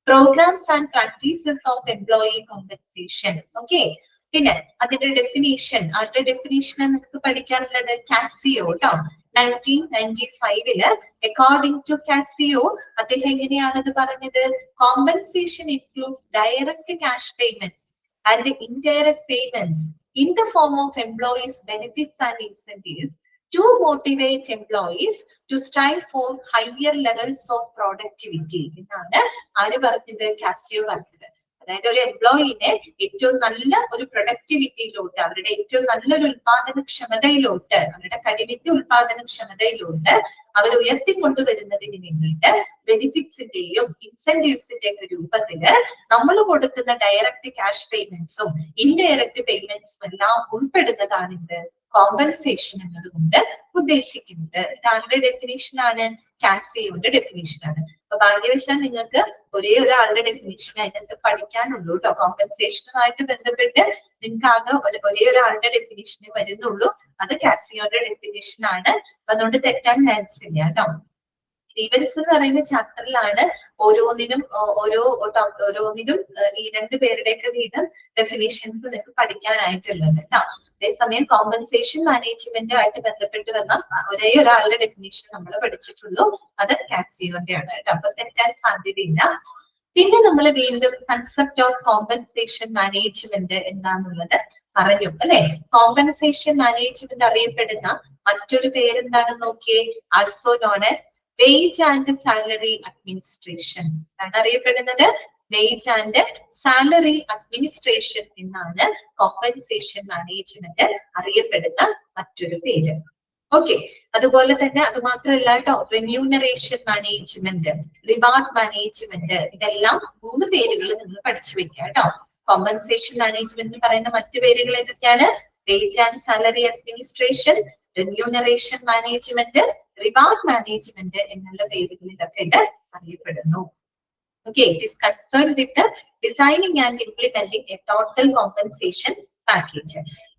programs and practices of employee compensation. Okay, പിന്നെ അതിന്റെ ഡെഫിനേഷൻ, അതിന്റെ ഡെഫിനേഷൻ നമുക്ക് പഠിക്കാനുള്ളത് കാസിയോ കേട്ടോ. 1995 അക്കോർഡിംഗ് ടു കാസിയോ അദ്ദേഹം എങ്ങനെയാണത് പറഞ്ഞത്? Compensation includes direct cash payment and the indirect payments in the form of employees' benefits and incentives to motivate employees to strive for higher levels of productivity. എന്നാണ് ആര് പറഞ്ഞത്? Casio പറഞ്ഞത്. അതായത് ഒരു എംപ്ലോയിനെ ഏറ്റവും നല്ല ഒരു പ്രൊഡക്ടിവിറ്റിയിലോട്ട്, അവരുടെ ഏറ്റവും നല്ലൊരു ഉത്പാദനക്ഷമതയിലോട്ട്, അവരുടെ കഴിവിന്റെ ഉത്പാദനക്ഷമതയിലോട്ട് അവർ ഉയർത്തിക്കൊണ്ടുവരുന്നതിന് വേണ്ടിയിട്ട് ബെനിഫിറ്റ്സിന്റെയും ഇൻസെന്റീവ്സിന്റെ ഒക്കെ രൂപത്തില് നമ്മൾ കൊടുക്കുന്ന ഡയറക്റ്റ് ക്യാഷ് പേയ്മെന്റ്സും ഇൻഡയറക്റ്റ് പേയ്മെന്റ്സും എല്ലാം ഉൾപ്പെടുന്നതാണ് ഇത് കോമ്പൻസേഷൻ എന്നതുകൊണ്ട് ഉദ്ദേശിക്കുന്നത്. ഇതാരുടെ ഡെഫിനേഷൻ ആണ്? കാസിയോന്റെ ഡെഫിനേഷൻ ആണ്. അപ്പൊ ഭാഗ്യവശാൽ നിങ്ങൾക്ക് ഒരേ ഒരാളുടെ ഡെഫിനേഷൻ അതിനകത്ത് പഠിക്കാനുള്ളൂ കേട്ടോ. കോമ്പൻസേഷനുമായിട്ട് ബന്ധപ്പെട്ട് നിങ്ങൾക്ക് ആകെ ഒരേ ഒരാളുടെ ഡെഫിനേഷനെ വരുന്നുള്ളൂ, അത് കാസിയോന്റെ ഡെഫിനേഷൻ ആണ്. അപ്പൊ അതുകൊണ്ട് തെറ്റാൻ ചാൻസ് ഇല്ല കേട്ടോ. ഗ്രീവൻസ് എന്ന് പറയുന്ന ചാപ്റ്ററിലാണ് ഓരോന്നിനും ഈ രണ്ടു പേരുടെയൊക്കെ വീതം ഡെഫിനേഷൻസ് നിങ്ങൾക്ക് പഠിക്കാനായിട്ടുള്ളത് കേട്ടോ. അതേസമയം കോമ്പൻസേഷൻ മാനേജ്മെന്റ് ആയിട്ട് ബന്ധപ്പെട്ട് വന്ന ഒരേ ഒരാളുടെ ഡെഫിനേഷൻ നമ്മൾ പഠിച്ചിട്ടുള്ളൂ, അത് കാസിയോന്റെ ആണ് കേട്ടോ. അപ്പൊ തെറ്റാൻ സാധ്യതയില്ല. പിന്നെ നമ്മൾ വീണ്ടും കൺസെപ്റ്റ് ഓഫ് കോമ്പൻസേഷൻ മാനേജ്മെന്റ് എന്താന്നുള്ളത് പറഞ്ഞു അല്ലെ. കോമ്പൻസേഷൻ മാനേജ്മെന്റ് അറിയപ്പെടുന്ന മറ്റൊരു പേരെന്താണെന്ന് നോക്കിയേ, also known as wage and salary administration എന്നാണ് അറിയപ്പെടുന്നത്. വേജ് ആൻഡ് സാലറി അഡ്മിനിസ്ട്രേഷൻ എന്നാണ് കോമ്പൻസേഷൻ മാനേജ്മെന്റ് അറിയപ്പെടുന്ന മറ്റൊരു പേര്. ഓക്കെ, അതുപോലെ തന്നെ അത് മാത്രമല്ല കേട്ടോ, റെമ്യൂണറേഷൻ മാനേജ്മെന്റ്, റിവാർഡ് മാനേജ്മെന്റ്, ഇതെല്ലാം 3 പേരുകൾ നിങ്ങൾ പഠിച്ചു വെക്കുക കേട്ടോ. കോമ്പൻസേഷൻ മാനേജ്മെന്റ് പറയുന്ന മറ്റു പേരുകൾ ഏതൊക്കെയാണ്? Wage and salary administration, remuneration management, reward management എന്നുള്ള പേരുകളിലൊക്കെ ഇത് അറിയപ്പെടുന്നു. Okay, it is concerned with the designing and implementing a total compensation package.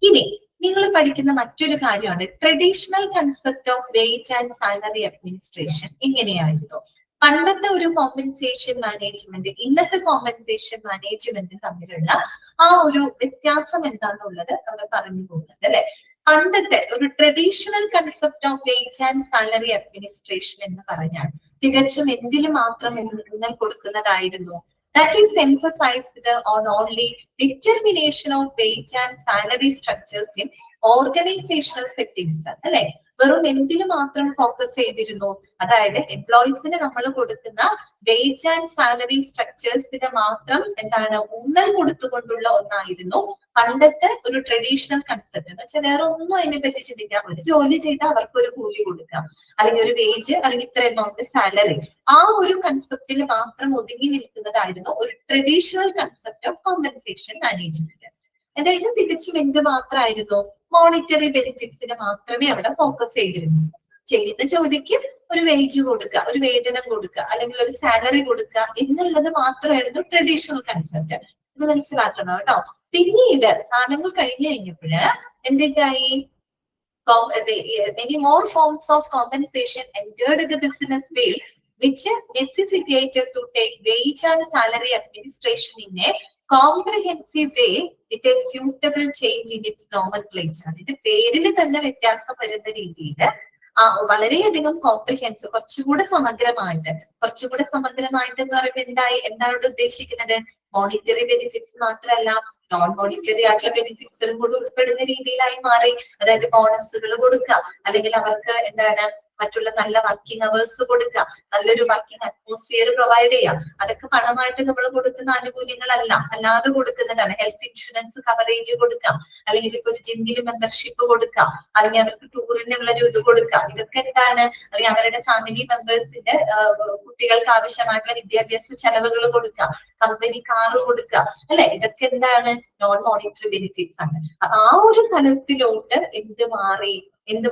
ഇനി നിങ്ങൾ പഠിക്കുന്ന മറ്റൊരു കാര്യമാണ് traditional concept of wage and salary administration. എങ്ങനെയായിരുന്നു പണ്ടത്തെ ഒരു കോമ്പൻസേഷൻ മാനേജ്മെന്റ് ഇന്നത്തെ കോമ്പൻസേഷൻ മാനേജ്മെന്റ് തമ്മിലുള്ള ആ ഒരു വ്യത്യാസം എന്താണെന്നുള്ളത് നമ്മൾ പറഞ്ഞു പോകുന്നുണ്ട് അല്ലെ. പണ്ടത്തെ ഒരു traditional concept of wage and salary administration എന്ന് പറഞ്ഞാൽ തികച്ചും എന്തിന് മാത്രം ഊന്നൽ കൊടുക്കുന്നതായിരുന്നു? That is emphasized on only determination of wage and salary structures in organizational settings. അല്ലെ, വെറും എന്തിൽ മാത്രം ഫോക്കസ് ചെയ്തിരുന്നു? അതായത് എംപ്ലോയീസിന് നമ്മൾ കൊടുക്കുന്ന വേജ് ആൻഡ് സാലറി സ്ട്രക്ചേഴ്സിന് മാത്രം എന്താണ് ഊന്നൽ കൊടുത്തുകൊണ്ടുള്ള ഒന്നായിരുന്നു പണ്ടത്തെ ഒരു ട്രഡീഷണൽ കൺസെപ്റ്റ്. എന്ന് വെച്ചാൽ വേറെ ഒന്നും അതിനെ പറ്റി ചിന്തിക്കാം. ഒരു ജോലി ചെയ്താൽ അവർക്ക് ഒരു കൂലി കൊടുക്കാം, അല്ലെങ്കിൽ ഒരു വേജ്, അല്ലെങ്കിൽ ഇത്ര എമൗണ്ട് സാലറി. ആ ഒരു കൺസെപ്റ്റിൽ മാത്രം ഒതുങ്ങി നിൽക്കുന്നതായിരുന്നു ഒരു traditional concept of compensation management. അതായത് തികച്ചും എന്ത് മാത്രമായിരുന്നു? മോണിറ്ററി ബെനിഫിറ്റ്സിന് മാത്രമേ അവിടെ ഫോക്കസ് ചെയ്തിരുന്നു. ചെയ്യുന്ന ജോലിക്ക് ഒരു വേജ് കൊടുക്കുക, ഒരു വേതനം കൊടുക്കുക, അല്ലെങ്കിൽ ഒരു സാലറി കൊടുക്കുക എന്നുള്ളത് മാത്രമായിരുന്നു ട്രഡീഷണൽ കൺസെപ്റ്റ്. ഇത് മനസ്സിലാക്കണം കേട്ടോ. പിന്നീട് കാലങ്ങൾ കഴിഞ്ഞു കഴിഞ്ഞപ്പോഴ് എന്തിനായി? many more forms of compensation entered the business field, which necessitated to take wage and salary administration in a comprehensive way with a suitable change in its nomenclature. അതിന്റെ പേരിൽ തന്നെ വ്യത്യാസം വരുന്ന രീതിയിൽ വളരെയധികം കോംപ്രിഹെൻസീവ്, കുറച്ചുകൂടെ സമഗ്രമായിട്ട് എന്ന് പറയുമ്പോൾ എന്താണ് ഉദ്ദേശിക്കുന്നത്? മോണിറ്ററി ബെനിഫിറ്റ്സ് മാത്രമല്ല, നോൺ മോണിറ്ററി ആയിട്ടുള്ള ബെനിഫിറ്റ്സും കൂടി ഉൾപ്പെടുന്ന രീതിയിലായി മാറി. അതായത് ബോണസുകൾ കൊടുക്കുക, അല്ലെങ്കിൽ അവർക്ക് എന്താണ് മറ്റുള്ള നല്ല വർക്കിംഗ് അവേഴ്സ് കൊടുക്കുക, നല്ലൊരു വർക്കിംഗ് അറ്റ്മോസ്ഫിയർ പ്രൊവൈഡ് ചെയ്യുക. അതൊക്കെ പണമായിട്ട് നമ്മൾ കൊടുക്കുന്ന ആനുകൂല്യങ്ങളല്ല, അല്ലാതെ കൊടുക്കുന്നതാണ്. ഹെൽത്ത് ഇൻഷുറൻസ് കവറേജ് കൊടുക്കാം, അല്ലെങ്കിൽ ഇപ്പൊ ഒരു ജിമ്മിൽ മെമ്പർഷിപ്പ് കൊടുക്കാം, അല്ലെങ്കിൽ അവർക്ക് ടൂറിനുള്ള ഒരു ഇത് കൊടുക്കാം. ഇതൊക്കെ എന്താണ്? അല്ലെങ്കിൽ അവരുടെ ഫാമിലി മെമ്പേഴ്സിന്റെ കുട്ടികൾക്ക് ആവശ്യമായിട്ടുള്ള വിദ്യാഭ്യാസ ചെലവുകൾ കൊടുക്കാം, കമ്പനി കാറ് കൊടുക്കുക, അല്ലെ? ഇതൊക്കെ എന്താണ്? നോൺ മോണിറ്ററി ബെനിഫിറ്റ്സ് ആണ്. ആ ഒരു തലത്തിലോട്ട് എന്ത് മാറി എന്ന്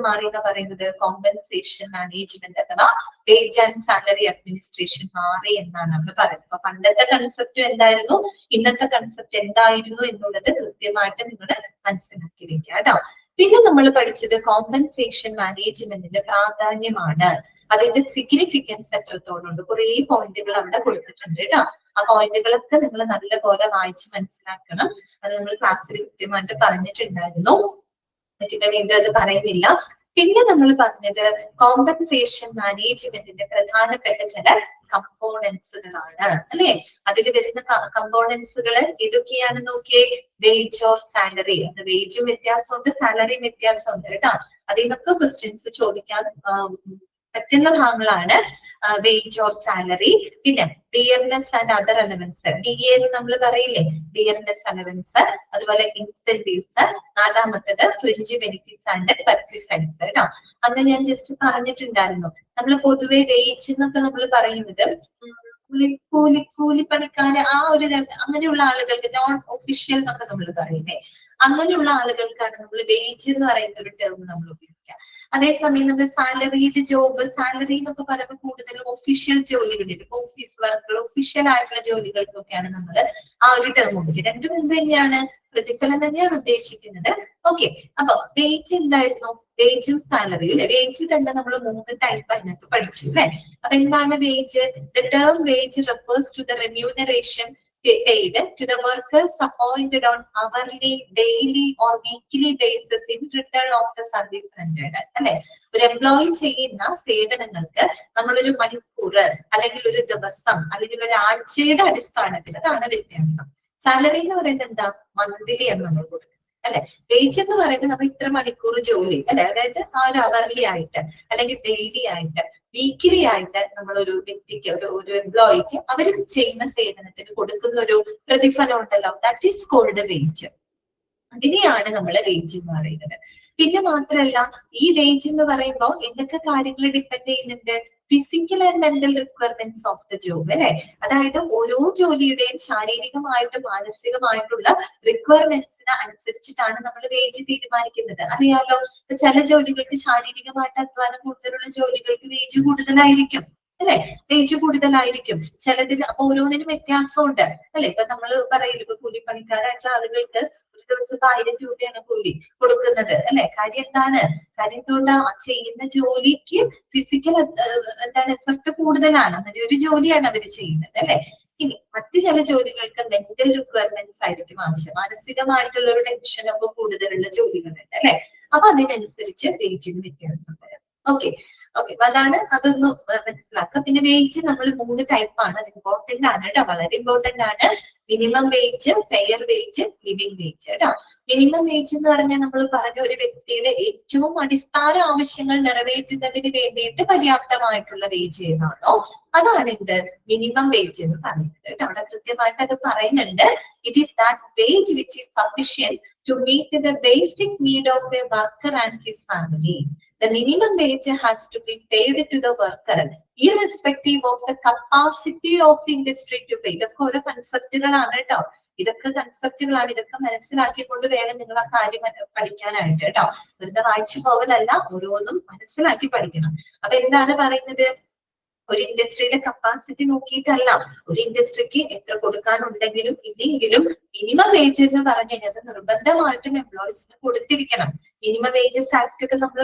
പറയുന്നത് കോമ്പൻസേഷൻ മാനേജ്മെന്റ് അഥവാ വേജ് ആൻഡ് സാലറി അഡ്മിനിസ്ട്രേഷൻ മാറി എന്നാണ് നമ്മൾ പറയുന്നത്. അപ്പൊ പണ്ടത്തെ കൺസെപ്റ്റ് എന്തായിരുന്നു, ഇന്നത്തെ കൺസെപ്റ്റ് എന്തായിരുന്നു എന്നുള്ളത് കൃത്യമായിട്ട് നിങ്ങൾ മനസ്സിലാക്കി വെക്കുക കേട്ടോ. പിന്നെ നമ്മൾ പഠിച്ചത് കോമ്പൻസേഷൻ മാനേജ്മെന്റിന്റെ പ്രാധാന്യമാണ്, അതിന്റെ സിഗ്നിഫിക്കൻസ് എത്രത്തോളം. കുറെ പോയിന്റുകൾ അവിടെ കൊടുത്തിട്ടുണ്ട് കേട്ടോ. ആ പോയിന്റുകളൊക്കെ നിങ്ങൾ നല്ലപോലെ വായിച്ച് മനസ്സിലാക്കണം. അത് നമ്മൾ ക്ലാസ്സിൽ കൃത്യമായിട്ട് പറഞ്ഞിട്ടുണ്ടായിരുന്നു, വീണ്ടും അത് പറയുന്നില്ല. പിന്നെ നമ്മൾ പറഞ്ഞത് കോമ്പൻസേഷൻ മാനേജ്മെന്റിന്റെ പ്രധാനപ്പെട്ട ചില കമ്പോണൻസുകളാണ്, അല്ലെ? അതിൽ വരുന്ന കമ്പോണൻസുകൾ ഏതൊക്കെയാണ് നോക്കിയേ? Wage or salary. വേജും വ്യത്യാസമുണ്ട്, സാലറിയും വ്യത്യാസമുണ്ട് കേട്ടോ. അതിൽ നിന്നൊക്കെ ക്വസ്റ്റ്യൻസ് ചോദിക്കാൻ പറ്റുന്ന ഭാഗങ്ങളാണ് വേജ് ഓർ സാലറി. പിന്നെ dearness and other allowance, DA എന്ന് നമ്മൾ പറയില്ലേ, ഡിയർനെസ് അലവൻസ്, അതുപോലെ ഇൻസെന്റീവ്സ്. നാലാമത്തത് ഫ്രിഞ്ച് ബെനിഫിറ്റ്സ് ആൻഡ് പെർക്വിസൈറ്റ്സ് കേട്ടോ. അന്ന് ഞാൻ ജസ്റ്റ് പറഞ്ഞിട്ടുണ്ടായിരുന്നു, നമ്മൾ പൊതുവെ വേജ് എന്നൊക്കെ നമ്മൾ പറയുന്നത് കൂലിപ്പണിക്കാര്, ആ ഒരു അങ്ങനെയുള്ള ആളുകൾക്ക്, നോൺ ഒഫീഷ്യൽ എന്നൊക്കെ നമ്മൾ പറയില്ലേ, അങ്ങനെയുള്ള ആളുകൾക്കാണ് നമ്മൾ വേജ് എന്ന് പറയുന്ന ഒരു ടേം നമ്മൾ ഉപയോഗിക്കുക. അതേസമയം നമ്മൾ സാലറീഡ് ജോബ്, സാലറി എന്നൊക്കെ പറയുമ്പോൾ കൂടുതലും ഒഫീഷ്യൽ ജോലികളിൽ, ഓഫീസ് വർക്കുകൾ, ഒഫീഷ്യൽ ആയിട്ടുള്ള ജോലികൾക്കൊക്കെയാണ് നമ്മൾ ആ ഒരു ടേം ഉപയോഗിക്കുക. രണ്ടും എന്ത് തന്നെയാണ്? പ്രതിഫലം തന്നെയാണ് ഉദ്ദേശിക്കുന്നത്. ഓക്കെ, അപ്പൊ വേജ് എന്തായിരുന്നു? വേജും സാലറിയും അല്ലെ? വേജ് തന്നെ നമ്മൾ 3 ടൈപ്പ് അതിനകത്ത് പഠിച്ചു അല്ലെ? അപ്പൊ എന്താണ് wage? The term wage refers to the remuneration paid to the workers appointed on hourly, daily or weekly basis in return of the service rendered. അല്ലെ? ഒരു എംപ്ലോയി ചെയ്യുന്ന സേവനങ്ങൾക്ക് നമ്മളൊരു മണിക്കൂർ, അല്ലെങ്കിൽ ഒരു ദിവസം, അല്ലെങ്കിൽ ഒരു ആഴ്ചയുടെ അടിസ്ഥാനത്തിൽ, അതാണ് വ്യത്യാസം. സാലറി എന്ന് പറയുന്നത് എന്താ? മന്ത്ലി ആണ് നമ്മൾ കൊടുക്കുന്നത്, അല്ലെ? വേജ് എന്ന് പറയുമ്പോൾ നമ്മൾ ഇത്ര മണിക്കൂർ ജോലി, അല്ലെ? അതായത് ആ ഒരു അവർലി ആയിട്ട്, അല്ലെങ്കിൽ ഡെയിലി ആയിട്ട്, വീക്കിലി ആയിട്ട് നമ്മൾ ഒരു വ്യക്തിക്ക്, ഒരു എംപ്ലോയിക്ക് അവർ ചെയ്യുന്ന സേവനത്തിന് കൊടുക്കുന്ന ഒരു പ്രതിഫലം ഉണ്ടല്ലോ, ദാറ്റ് ഈസ് കോൾഡ് വേജ്. അതിനെയാണ് നമ്മൾ വേജ് എന്ന് പറയുന്നത്. പിന്നെ മാത്രമല്ല, ഈ വേജ് എന്ന് പറയുമ്പോൾ എന്തൊക്കെ കാര്യങ്ങൾ ഡിപ്പെൻഡ് ചെയ്യുന്നുണ്ട്? Physical and mental requirements of the job, അല്ലെ? അതായത് ഓരോ ജോലിയുടെയും ശാരീരികമായിട്ടും മാനസികമായിട്ടുള്ള റിക്വയർമെന്റ്സിന് അനുസരിച്ചിട്ടാണ് നമ്മൾ വേജ് തീരുമാനിക്കുന്നത്. അറിയാലോ, ചില ജോലികൾക്ക് ശാരീരികമായിട്ട് അധ്വാനം കൂടുതലുള്ള ജോലികൾക്ക് വേജ് കൂടുതലായിരിക്കും, അല്ലെ? വേജ് കൂടുതലായിരിക്കും. ചിലതിന് അപ്പൊ ഓരോന്നിനും വ്യത്യാസമുണ്ട്, അല്ലെ? ഇപ്പൊ നമ്മൾ പറയില്ല, ഇപ്പൊ കൂലിപ്പണിക്കാരായിട്ടുള്ള ആളുകൾക്ക് ഒരു ദിവസം 1000 രൂപയാണ് കൂലി കൊടുക്കുന്നത്, അല്ലെ? കാര്യം എന്താണ്? കാര്യം എന്തുകൊണ്ടാ? ചെയ്യുന്ന ജോലിക്ക് ഫിസിക്കൽ എന്താണ് എഫർട്ട് കൂടുതലാണ്, അങ്ങനെ ഒരു ജോലിയാണ് അവർ ചെയ്യുന്നത്, അല്ലെ? ഇനി മറ്റു ചില ജോലികൾക്ക് മെന്റൽ റിക്വയർമെന്റ്സ് ആയിരിക്കും ആവശ്യം, മാനസികമായിട്ടുള്ള ഒരു ടെൻഷനൊക്കെ കൂടുതലുള്ള ജോലികളുണ്ട്, അല്ലെ? അപ്പൊ അതിനനുസരിച്ച് വേജിന് വ്യത്യാസം വരും. ഓക്കെ, അതാണ്, അതൊന്ന് മനസ്സിലാക്കുക. പിന്നെ വേജ് നമ്മൾ 3 ടൈപ്പാണ്, അത് ഇമ്പോർട്ടന്റ് ആണ് കേട്ടോ, വളരെ ഇമ്പോർട്ടന്റ് ആണ്. Minimum wage, fair wage, living wage കേട്ടോ. മിനിമം വേജ് എന്ന് പറഞ്ഞാൽ നമ്മൾ പറഞ്ഞ ഒരു വ്യക്തിയുടെ ഏറ്റവും അടിസ്ഥാന ആവശ്യങ്ങൾ നിറവേറ്റുന്നതിന് വേണ്ടിയിട്ട് പര്യാപ്തമായിട്ടുള്ള വേജ് ഏതാണോ അതാണ് എന്ത് മിനിമം വേജ് എന്ന് പറയുന്നത്. അവിടെ കൃത്യമായിട്ട് അത് പറയുന്നുണ്ട്. It is that wage which is sufficient to meet the basic need of a worker and his family. The minimum wage has to be paid to the worker irrespective of the capacity of the industry to pay. ഇതൊക്കെ ഓരോ കൺസെപ്റ്റുകളാണ് കേട്ടോ. ഇതൊക്കെ കൺസെപ്റ്റുകളാണ്. ഇതൊക്കെ മനസ്സിലാക്കിക്കൊണ്ട് വേണം നിങ്ങൾ ആ കാര്യം പഠിക്കാനായിട്ട് കേട്ടോ. വെറുതെ വായിച്ചു പോവലല്ല, ഓരോന്നും മനസ്സിലാക്കി പഠിക്കണം. അപ്പൊ എന്താണ് പറയുന്നത്? ഒരു ഇൻഡസ്ട്രിയിലെ കപ്പാസിറ്റി നോക്കിയിട്ടല്ല, ഒരു ഇൻഡസ്ട്രിക്ക് എത്ര കൊടുക്കാനുണ്ടെങ്കിലും ഇല്ലെങ്കിലും മിനിമം വേജ് എന്ന് പറഞ്ഞു കഴിഞ്ഞാൽ അത് നിർബന്ധമായിട്ടും എംപ്ലോയീസിന് കൊടുത്തിരിക്കണം. മിനിമം വേജസ് ആക്ട് ഒക്കെ നമ്മൾ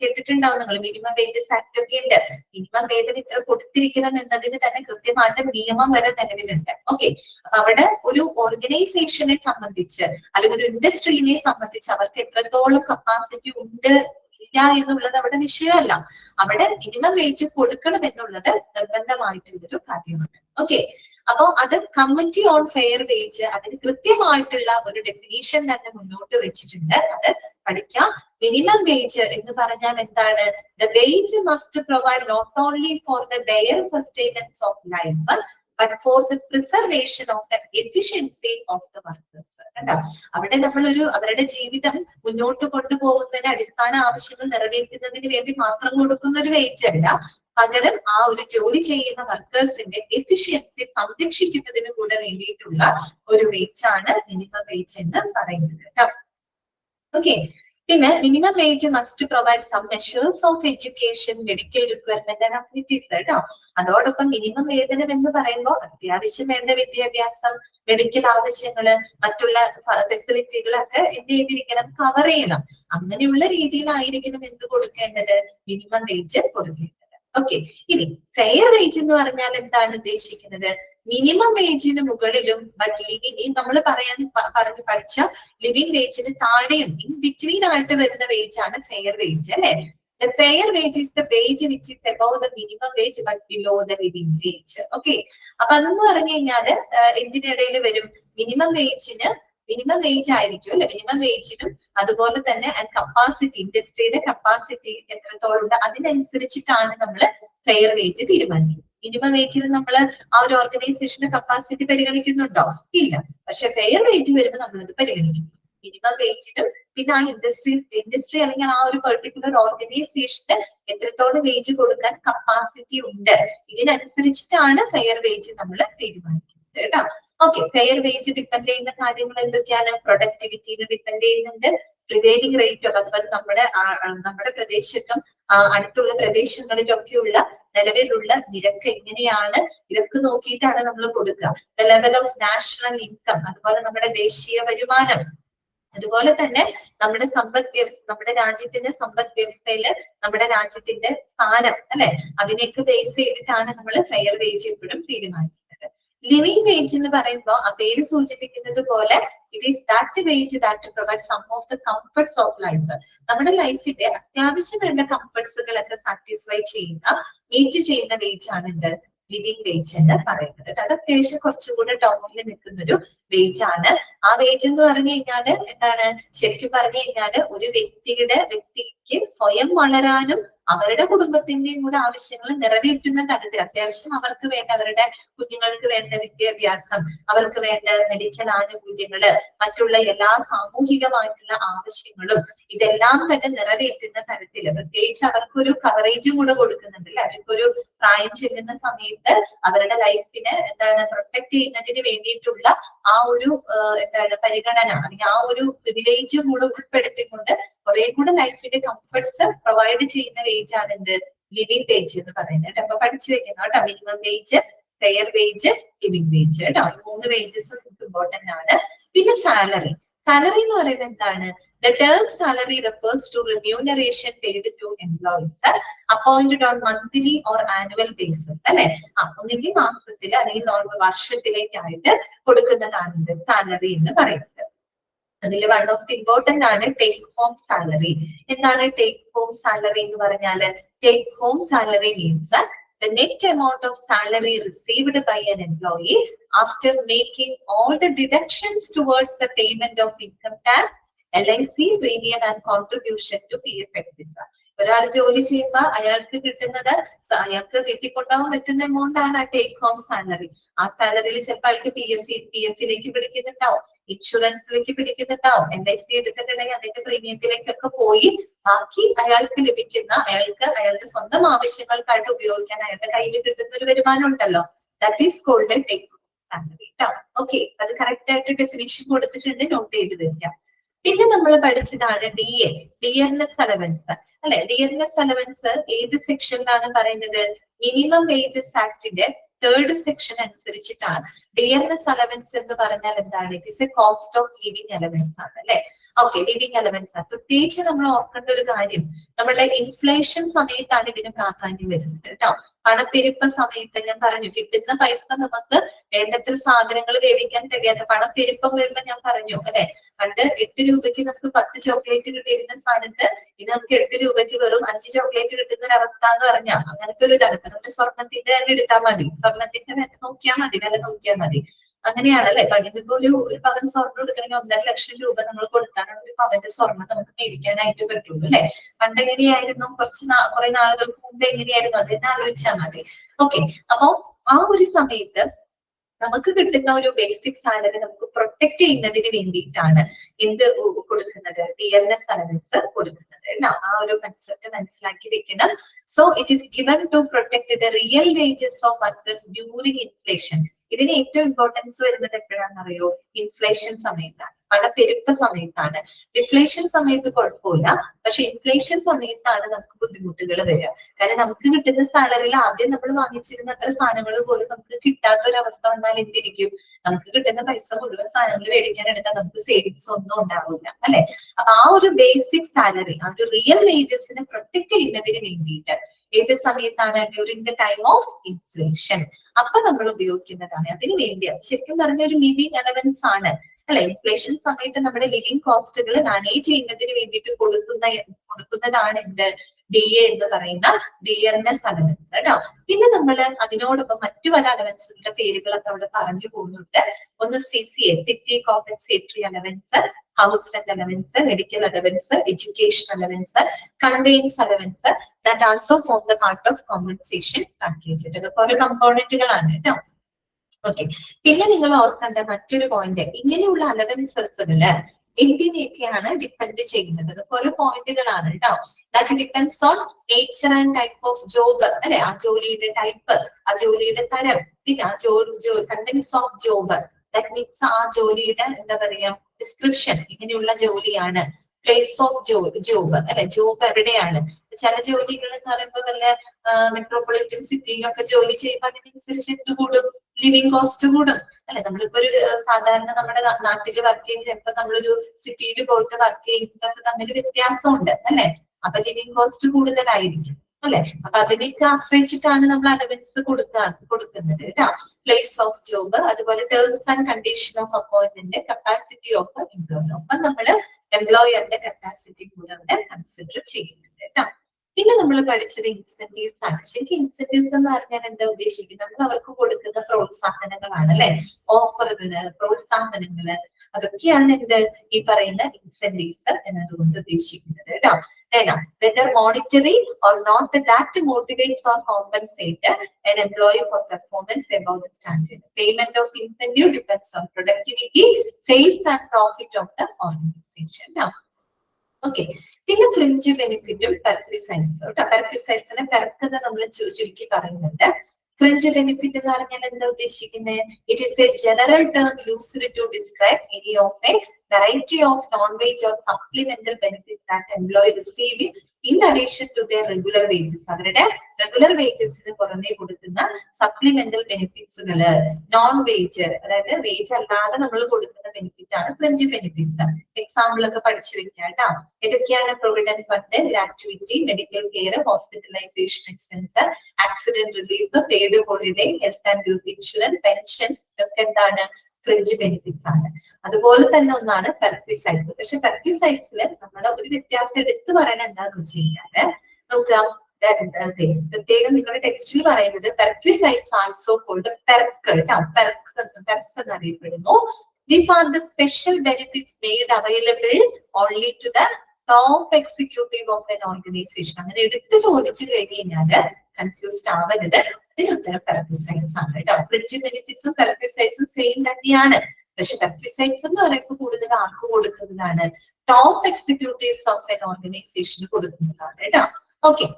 കേട്ടിട്ടുണ്ടാവും നിങ്ങൾ. മിനിമം വേജസ് ആക്ട് ഒക്കെ ഉണ്ട്. മിനിമം വേതനം ഇത്ര കൊടുത്തിരിക്കണം എന്നതിന് തന്നെ കൃത്യമായിട്ട് നിയമം വരെ നിലവിലുണ്ട്. ഓക്കെ, അപ്പൊ അവിടെ ഒരു ഓർഗനൈസേഷനെ സംബന്ധിച്ച് അല്ലെങ്കിൽ ഒരു ഇൻഡസ്ട്രീനെ സംബന്ധിച്ച് അവർക്ക് എത്രത്തോളം കപ്പാസിറ്റി ഉണ്ട് ഇല്ല എന്നുള്ളത് അവിടെ വിഷയമല്ല. അവിടെ മിനിമം വേജ് കൊടുക്കണം എന്നുള്ളത് നിർബന്ധമായിട്ടുള്ളൊരു കാര്യമാണ്. ഓക്കെ, അപ്പൊ അത് കമ്മിറ്റി ഓൺ ഫെയർ വേജ് അതിന് കൃത്യമായിട്ടുള്ള ഒരു ഡെഫിനീഷൻ തന്നെ മുന്നോട്ട് വെച്ചിട്ടുണ്ട്. അത് പഠിക്കാം. മിനിമം വേജ് എന്ന് പറഞ്ഞാൽ എന്താണ്? The wage must provide not only for the bare sustenance of life but for the preservation of the efficiency of the workers. അവിടെ നമ്മളൊരു അവരുടെ ജീവിതം മുന്നോട്ട് കൊണ്ടുപോകുന്നതിന് അടിസ്ഥാന ആവശ്യങ്ങൾ നിറവേറ്റുന്നതിന് വേണ്ടി മാത്രം കൊടുക്കുന്ന ഒരു വേജ് അല്ല, പകരം ആ ഒരു ജോലി ചെയ്യുന്ന വർക്കേഴ്സിന്റെ എഫിഷ്യൻസി സംരക്ഷിക്കുന്നതിന് കൂടെ വേണ്ടിയിട്ടുള്ള ഒരു വേജാണ് മിനിമം വേജ് എന്ന് പറയുന്നത് കേട്ടോ. ഓക്കെ, പിന്നെ minimum wage must provide some measures of education, medical requirement and activities കേട്ടോ. അതോടൊപ്പം മിനിമം വേതനം എന്ന് പറയുമ്പോൾ അത്യാവശ്യം വേണ്ട വിദ്യാഭ്യാസം, മെഡിക്കൽ ആവശ്യങ്ങള്, മറ്റുള്ള ഫെസിലിറ്റികളൊക്കെ എന്ത് ചെയ്തിരിക്കണം? കവർ ചെയ്യണം. അങ്ങനെയുള്ള രീതിയിലായിരിക്കണം എന്ത് കൊടുക്കേണ്ടത്? മിനിമം വേജ് കൊടുക്കേണ്ടത്. ഓക്കെ, ഇനി ഫെയർ വേജ് എന്ന് പറഞ്ഞാൽ എന്താണ് ഉദ്ദേശിക്കുന്നത്? മിനിമം വേജിന് മുകളിലും ബട്ട് ലിവിംഗ്, നമ്മൾ പറഞ്ഞു പഠിച്ച ലിവിംഗ് വേജിന് താഴെയും ഇൻ ബിറ്റ്വീൻ ആയിട്ട് വരുന്ന വേജ് ആണ് ഫെയർ വേജ് അല്ലെ. The fair wage is the wage which is above the minimum wage but below the living wage. Okay, അപ്പൊ അതെന്ന് പറഞ്ഞു കഴിഞ്ഞാല് എന്തിനിടയിൽ വരും? മിനിമം വേജിന് മിനിമം വേജ് ആയിരിക്കും അല്ലെ. മിനിമം വേജിനും അതുപോലെ തന്നെ കപ്പാസിറ്റി, ഇൻഡസ്ട്രിയുടെ കപ്പാസിറ്റി എത്രത്തോളം ഉണ്ട് അതിനനുസരിച്ചിട്ടാണ് നമ്മൾ ഫെയർ വേജ് തീരുമാനിക്കുന്നത്. മിനിമം വേജിൽ നമ്മൾ ആ ഒരു ഓർഗനൈസേഷന്റെ കപ്പാസിറ്റി പരിഗണിക്കുന്നുണ്ടോ? ഇല്ല. പക്ഷെ ഫെയർ വേജ് വരുമ്പോൾ നമ്മളത് പരിഗണിക്കുന്നു. മിനിമം വേജിനും പിന്നെ ആ ഇൻഡസ്ട്രി അല്ലെങ്കിൽ ആ ഒരു പെർട്ടിക്കുലർ ഓർഗനൈസേഷന് എത്രത്തോളം വേജ് കൊടുക്കാൻ കപ്പാസിറ്റി ഉണ്ട് ഇതിനനുസരിച്ചിട്ടാണ് ഫെയർ വേജ് നമ്മൾ തീരുമാനിക്കുന്നത് കേട്ടോ. ഓക്കെ, ഫെയർ വേജ് ഡിപ്പെൻഡ് ചെയ്യുന്ന കാര്യങ്ങൾ എന്തൊക്കെയാണ്? പ്രൊഡക്ടിവിറ്റിനെ ഡിപ്പെൻഡ് ചെയ്യുന്നുണ്ട്, പ്രിവെയിലിംഗ് റേറ്റ് അതുപോലെ നമ്മുടെ പ്രദേശത്തും അടുത്തുള്ള പ്രദേശങ്ങളിലൊക്കെയുള്ള നിലവിലുള്ള നിരക്ക് എങ്ങനെയാണ്, ഇതൊക്കെ നോക്കിയിട്ടാണ് നമ്മൾ കൊടുക്കുക. The level of national income, അതുപോലെ നമ്മുടെ ദേശീയ വരുമാനം, അതുപോലെ തന്നെ നമ്മുടെ നമ്മുടെ രാജ്യത്തിന്റെ സമ്പദ് വ്യവസ്ഥയില് നമ്മുടെ രാജ്യത്തിന്റെ സ്ഥാനം അല്ലെ, അതിനെയൊക്കെ ബേസ് ചെയ്തിട്ടാണ് നമ്മൾ ഫെയർ വേജ് എപ്പോഴും തീരുമാനിക്കുന്നത്. ലിവിംഗ് വേജ് എന്ന് പറയുമ്പോൾ ആ പേര് സൂചിപ്പിക്കുന്നത് പോലെ it is that wage that provide some of the comforts of life. നമ്മുടെ ലൈഫിന്റെ അത്യാവശ്യം വേണ്ട കംഫർട്ട്സുകളൊക്കെ സാറ്റിസ്ഫൈ ചെയ്യുന്ന മീറ്റ് ചെയ്യുന്ന വേജ് ആണ് എന്ത്? ലിവിംഗ് വേജ് എന്ന് പറയുന്നത്. അത് അത്യാവശ്യം കുറച്ചുകൂടെ ടൗണിൽ നിൽക്കുന്ന ഒരു വേജ് ആണ്. ആ വേജ് എന്ന് പറഞ്ഞു കഴിഞ്ഞാല് എന്താണ്? ശരിക്കും പറഞ്ഞു കഴിഞ്ഞാല് ഒരു വ്യക്തിക്ക് സ്വയം വളരാനും അവരുടെ കുടുംബത്തിന്റെയും കൂടെ ആവശ്യങ്ങൾ നിറവേറ്റുന്ന തരത്തിൽ അത്യാവശ്യം അവർക്ക് വേണ്ട, അവരുടെ കുഞ്ഞുങ്ങൾക്ക് വേണ്ട വിദ്യാഭ്യാസം, അവർക്ക് വേണ്ട മെഡിക്കൽ ആനുകൂല്യങ്ങള്, മറ്റുള്ള എല്ലാ സാമൂഹികമായിട്ടുള്ള ആവശ്യങ്ങളും ഇതെല്ലാം തന്നെ നിറവേറ്റുന്ന തരത്തില് പ്രത്യേകിച്ച് അവർക്കൊരു കവറേജും കൂടെ കൊടുക്കുന്നുണ്ട് അല്ലെ. അവർക്കൊരു പ്രായം ചെല്ലുന്ന സമയത്ത് അവരുടെ ലൈഫിനെ പ്രൊട്ടക്ട് ചെയ്യുന്നതിന് വേണ്ടിയിട്ടുള്ള ആ ഒരു പരിഗണന അല്ലെങ്കിൽ ആ ഒരു പ്രിവിലേജ് കൂടെ ഉൾപ്പെടുത്തിക്കൊണ്ട് കുറെ കൂടെ ലൈഫിന്റെ കംഫർട്ട്സ് പ്രൊവൈഡ് ചെയ്യുന്ന വേജ് ആണ് എന്ത്? ലിവിംഗ് വേജ് എന്ന് പറയുന്നത്. അപ്പൊ പഠിച്ചു വെക്കണം കേട്ടോ. Minimum wage, fair wage, living wage കേട്ടോ. ഈ 3 വേജസ് ഇമ്പോർട്ടന്റ് ആണ്. പിന്നെ സാലറി എന്ന് പറയുന്നത് എന്താണ്? The term salary refers to remuneration paid to employees appointed on monthly or annual basis അല്ലെ. ഒന്നെങ്കിൽ മാസത്തിൽ അല്ലെങ്കിൽ വർഷത്തിലേക്കായിട്ട് കൊടുക്കുന്നതാണ് സാലറി എന്ന് പറയുന്നത്. അതിൽ വൺ ഓഫ് ദി ഇമ്പോർട്ടന്റ് ആണ് ടേക്ക് ഹോം സാലറി. എന്താണ് ടേക്ക് ഹോം സാലറി എന്ന് പറഞ്ഞാല്? Take home salary means the net amount of salary received by an employee after making all the deductions towards the payment of income tax, LIC, premium and contribution to PF, etc. ഒരാൾ ജോലി ചെയ്യുമ്പോൾ അയാൾക്ക് കിട്ടുന്നത് അയാൾക്ക് കിട്ടിക്കൊണ്ടാവാൻ പറ്റുന്ന amount ആണ് take home salary. ആ സാലറിയിൽ ചിലപ്പോൾ അയാൾക്ക് PF പിടിക്കുന്നുണ്ടാവും, ഇൻഷുറൻസിലേക്ക് പിടിക്കുന്നുണ്ടാവും, LIC എടുത്തിട്ടുണ്ടെങ്കിൽ അതിന്റെ പ്രീമിയത്തിലേക്കൊക്കെ പോയി ബാക്കി അയാൾക്ക് ലഭിക്കുന്ന അയാളുടെ സ്വന്തം ആവശ്യങ്ങൾക്കായിട്ട് ഉപയോഗിക്കാൻ അയാളുടെ കയ്യിൽ കിട്ടുന്ന ഒരു വരുമാനം ഉണ്ടല്ലോ, that is called a take home salary ട്ടോ. ഓക്കെ, അത് കറക്റ്റ് ആയിട്ട് ഡെഫിനിഷൻ കൊടുത്തിട്ടുണ്ട്, നോട്ട് ചെയ്ത് വെക്കാം. പിന്നെ നമ്മൾ പഠിച്ചതാണ് ഡിയർനെസ് അലവൻസ് അല്ലെ. ഡിയർനെസ് അലവൻസ് ഏത് സെക്ഷനിലാണ് പറയുന്നത്? മിനിമം വേജസ് ആക്ടിന്റെ 3rd സെക്ഷൻ അനുസരിച്ചിട്ടാണ്. ഡിയർനെസ് അലവൻസ് എന്ന് പറഞ്ഞാൽ എന്താണ്? It is a cost of living allowance ആണ് അല്ലെ. ഓക്കെ, ലിവിംഗ് അലവൻസ് ആണ്. പ്രത്യേകിച്ച് നമ്മൾ ഓർക്കേണ്ട ഒരു കാര്യം, നമ്മുടെ ഇൻഫ്ലേഷൻ സമയത്താണ് ഇതിന് പ്രാധാന്യം വരുന്നത് കേട്ടോ. പണപ്പെരുപ്പ സമയത്ത് ഞാൻ പറഞ്ഞു കിട്ടുന്ന പൈസ നമുക്ക് വേണ്ടത്ര സാധനങ്ങൾ മേടിക്കാൻ തികയാത്ത പണപ്പെരുപ്പം വരുമ്പോ ഞാൻ പറഞ്ഞു അല്ലെ, പണ്ട് 8 രൂപയ്ക്ക് നമുക്ക് 10 ചോക്ലേറ്റ് കിട്ടിയിരുന്ന സ്ഥാനത്ത് ഇത് നമുക്ക് 8 രൂപയ്ക്ക് വെറും 5 ചോക്ലേറ്റ് കിട്ടുന്ന ഒരു അവസ്ഥ എന്ന് പറഞ്ഞാൽ അങ്ങനത്തെ ഒരു ഇതാണ്. ഇപ്പൊ നമ്മുടെ സ്വർണത്തിന്റെ തന്നെ എടുത്താൽ മതി, സ്വർണത്തിന്റെ വില നോക്കിയാൽ മതി. അങ്ങനെയാണല്ലേ. ഇതിപ്പോ ഒരു പവൻ സ്വർണ്ണം എടുക്കണമെങ്കിൽ 1.5 ലക്ഷം രൂപ നമ്മൾ കൊടുത്താലാണ് ഒരു പവന്റെ സ്വർണ്ണം നമുക്ക് മേടിക്കാനായിട്ട് പറ്റുള്ളൂ അല്ലെ. പണ്ട് എങ്ങനെയായിരുന്നു? കുറെ നാളുകൾക്ക് മുമ്പ് എങ്ങനെയായിരുന്നു? അതിനെ ആലോചിച്ചാൽ മതി. ഓക്കെ, അപ്പൊ ആ ഒരു സമയത്ത് നമുക്ക് കിട്ടുന്ന ഒരു ബേസിക് സാലറി നമുക്ക് പ്രൊട്ടക്ട് ചെയ്യുന്നതിന് വേണ്ടിയിട്ടാണ് എന്ത് കൊടുക്കുന്നത്? ഡിയർനെസ് അലവൻസ് കൊടുക്കുന്നത്. ആ ഒരു കൺസെപ്റ്റ് മനസ്സിലാക്കി വെക്കണം. So it is given to protect the real wages of workers during inflation. ഇതിന് ഏറ്റവും ഇമ്പോർട്ടൻസ് വരുന്നത് എപ്പോഴാണെന്നറിയോ? ഇൻഫ്ലേഷൻ സമയത്താണ്, പണപ്പെരുപ്പ സമയത്താണ്. ഡിഫ്ലേഷൻ സമയത്ത് കുഴപ്പമില്ല, പക്ഷെ ഇൻഫ്ലേഷൻ സമയത്താണ് നമുക്ക് ബുദ്ധിമുട്ടുകൾ വരിക. കാരണം നമുക്ക് കിട്ടുന്ന സാലറിയിൽ ആദ്യം നമ്മൾ വാങ്ങിച്ചിരുന്ന അത്ര സാധനങ്ങൾ പോലും നമുക്ക് കിട്ടാത്തൊരവസ്ഥ വന്നാൽ എന്തിരിക്കും? നമുക്ക് കിട്ടുന്ന പൈസ മുഴുവൻ സാധനങ്ങൾ മേടിക്കാൻ എടുത്താൽ നമുക്ക് സേവിങ്സ് ഒന്നും ഉണ്ടാവില്ല അല്ലെ. അപ്പൊ ആ ഒരു ബേസിക് സാലറി, ആ ഒരു റിയൽ വേജസിനെ പ്രൊട്ടക്ട് ചെയ്യുന്നതിന് വേണ്ടിയിട്ട് ഏത് സമയത്താണ്? During the time of inflation. അപ്പൊ നമ്മൾ ഉപയോഗിക്കുന്നതാണ്. അതിനു വേണ്ടിയാണ് ശരിക്കും പറഞ്ഞ ഒരു ലിവിംഗ് അലവൻസ് ആണ് അല്ലെ. ഇൻഫ്ലേഷൻ സമയത്ത് നമ്മുടെ ലിവിംഗ് കോസ്റ്റുകൾ മാനേജ് ചെയ്യുന്നതിന് വേണ്ടിയിട്ട് കൊടുക്കുന്നതാണ് എന്ത്? DA എന്ന് പറയുന്ന ഡിയർനെസ് അലവൻസ് കേട്ടോ. പിന്നെ നമ്മൾ അതിനോടൊപ്പം മറ്റു പല അലവൻസുകളുടെ പേരുകളൊക്കെ അവിടെ പറഞ്ഞു പോകുന്നുണ്ട്. ഒന്ന് CCA, city compensatory allowance, house rent allowance, medical allowance, education allowance, conveyance allowance, that also form the part of compensation package. ഇതൊക്കെ ഓരോ കമ്പോണന്റുകളാണ് കേട്ടോ. ഓക്കെ, പിന്നെ നിങ്ങൾ ഓർക്കേണ്ട മറ്റൊരു പോയിന്റ്, ഇങ്ങനെയുള്ള അലവൻസസുകള് എന്തിനെയൊക്കെയാണ് ഡിപ്പെൻഡ് ചെയ്യുന്നത്? ഓരോ പോയിന്റുകളാണ് കേട്ടോ. That depends on nature and type of job അല്ലെ. ആ ജോലിയുടെ ടൈപ്പ്, ആ ജോലിയുടെ തരം, പിന്നെ ആ contents of job, that means ആ ജോലിയുടെ എന്താ പറയാ ഡിസ്ക്രിപ്ഷൻ, ഇങ്ങനെയുള്ള ജോലിയാണ്. പ്ലേസ് ഓഫ് ജോബ് അല്ലെ, ജോബ് എവിടെയാണ്? ചില ജോലികൾ എന്ന് പറയുമ്പോൾ വല്ല മെട്രോപൊളിറ്റൻ സിറ്റിയിലൊക്കെ ജോലി ചെയ്യുമ്പോൾ അതിനനുസരിച്ച് എന്ത് കൂടും? ലിവിംഗ് കോസ്റ്റ് കൂടും അല്ലെ. നമ്മളിപ്പോ ഒരു സാധാരണ നമ്മുടെ നാട്ടിൽ വർക്ക് ചെയ്യുന്ന ചിലപ്പോൾ നമ്മളൊരു സിറ്റിയിൽ പോയിട്ട് വർക്ക് ചെയ്യുന്നതൊക്കെ തമ്മിൽ വ്യത്യാസമുണ്ട് അല്ലെ. അപ്പൊ ലിവിംഗ് കോസ്റ്റ് കൂടുതലായിരിക്കും അല്ലെ. അപ്പൊ അതിനൊക്കെ ആശ്രയിച്ചിട്ടാണ് നമ്മൾ അലവൻസ് കൊടുക്കുന്നത് കേട്ടോ. പ്ലേസ് ഓഫ് ജോബ്, അതുപോലെ terms and condition of appointment, capacity of employer. അപ്പൊ നമ്മള് എംപ്ലോയറിന്റെ കപ്പാസിറ്റി കൂടെ അവിടെ കൺസിഡർ ചെയ്യുന്നുണ്ട് കേട്ടോ. പിന്നെ നമ്മൾ പഠിച്ചത് ഇൻസെന്റീവ്സ് ആണ്. ശരിക്കും ഇൻസെന്റീവ്സ് എന്ന് പറഞ്ഞാൽ എന്താ ഉദ്ദേശിക്കുന്നത്? നമ്മൾ അവർക്ക് കൊടുക്കുന്ന പ്രോത്സാഹനങ്ങളാണ് അല്ലെ. ഓഫറുകള്, പ്രോത്സാഹനങ്ങള്, അതൊക്കെയാണ് എന്ത് ഈ പറയുന്ന ഇൻസെന്റീവ്സ് എന്നതുകൊണ്ട് ഉദ്ദേശിക്കുന്നത് കേട്ടോ. Whether monetary or not, that motivates or compensates an employee for performance above the standard. Payment of incentive depends on productivity, sales and profit of the organization. Now, okay, പിന്നെ ഫ്രിഞ്ച് ബെനിഫിറ്റും പെർക്വിസൈറ്റ്സും കേട്ടോ. പെർക്വിസൈറ്റ്സിനെ പെർക്കുന്ന നമ്മൾ ചുരുക്കി പറയുന്നുണ്ട്. Fringe benefit എന്ന് പറഞ്ഞാൽ എന്താ ഉദ്ദേശിക്കുന്നത്? It is a general term used to describe any of a variety of non-wage or supplemental benefits that employee receive in addition to their regular wages. അവരുടെ റെഗുലർ വേജസിന് പുറമെ കൊടുക്കുന്ന സപ്ലിമെന്റൽ ബെനിഫിറ്റ്സുകള്, നോൺ വേജ് അതായത് wage അല്ലാതെ നമ്മൾ കൊടുക്കുന്ന benefit ആണ് fringe benefits. Example ഒക്കെ പഠിച്ചു വെക്കാം കേട്ടോ. ഏതൊക്കെയാണ്? Provident fund, gratuity, medical care, hospitalisation expense, accident relief, paid holiday, health and group insurance, pensions, ഇതൊക്കെ എന്താണ്? ഫ്രിഞ്ച് ബെനിഫിറ്റ്സ് ആണ്. അതുപോലെ തന്നെ ഒന്നാണ് പെർക്വിസൈറ്റ്സ്. പക്ഷെ പെർക്വിസൈറ്റ്സിൽ നമ്മുടെ ഒരു വ്യത്യാസം എടുത്തു പറയണ എന്താന്ന് വെച്ച് കഴിഞ്ഞാല് നോക്കാം, പ്രത്യേകം നിങ്ങളുടെ ടെക്സ്റ്റിൽ പറയുന്നത് പെർക്വിസൈഡ്സ് ആൾസോ കോൾഡ് പെർക്ക് പെർക്സ് എന്നറിയപ്പെടുന്നു. These are the special benefits made available only to the top executive of an organization. അങ്ങനെ എടുത്തു ചോദിച്ചു കഴിഞ്ഞാല് കൺഫ്യൂസ്ഡ് ആവരുത്. ഇതിന് ഉത്തരം പെർക്വിസൈഡ്സ് ആണ് കേട്ടോ. ഫ്രിഡ്ജ് ബെനിഫിറ്റ്സും പെർക്വിസൈഡ്സും സെയിം തന്നെയാണ്. പക്ഷെ പെർക്വിസൈഡ്സ് എന്ന് പറയുമ്പോൾ കൂടുതൽ ആർക്ക് കൊടുക്കുന്നതാണ്? ടോപ്പ് എക്സിക്യൂട്ടീവ്സ് ഓഫ് എൻ ഓർഗനൈസേഷന് കൊടുക്കുന്നതാണ് കേട്ടോ. ഓക്കെ,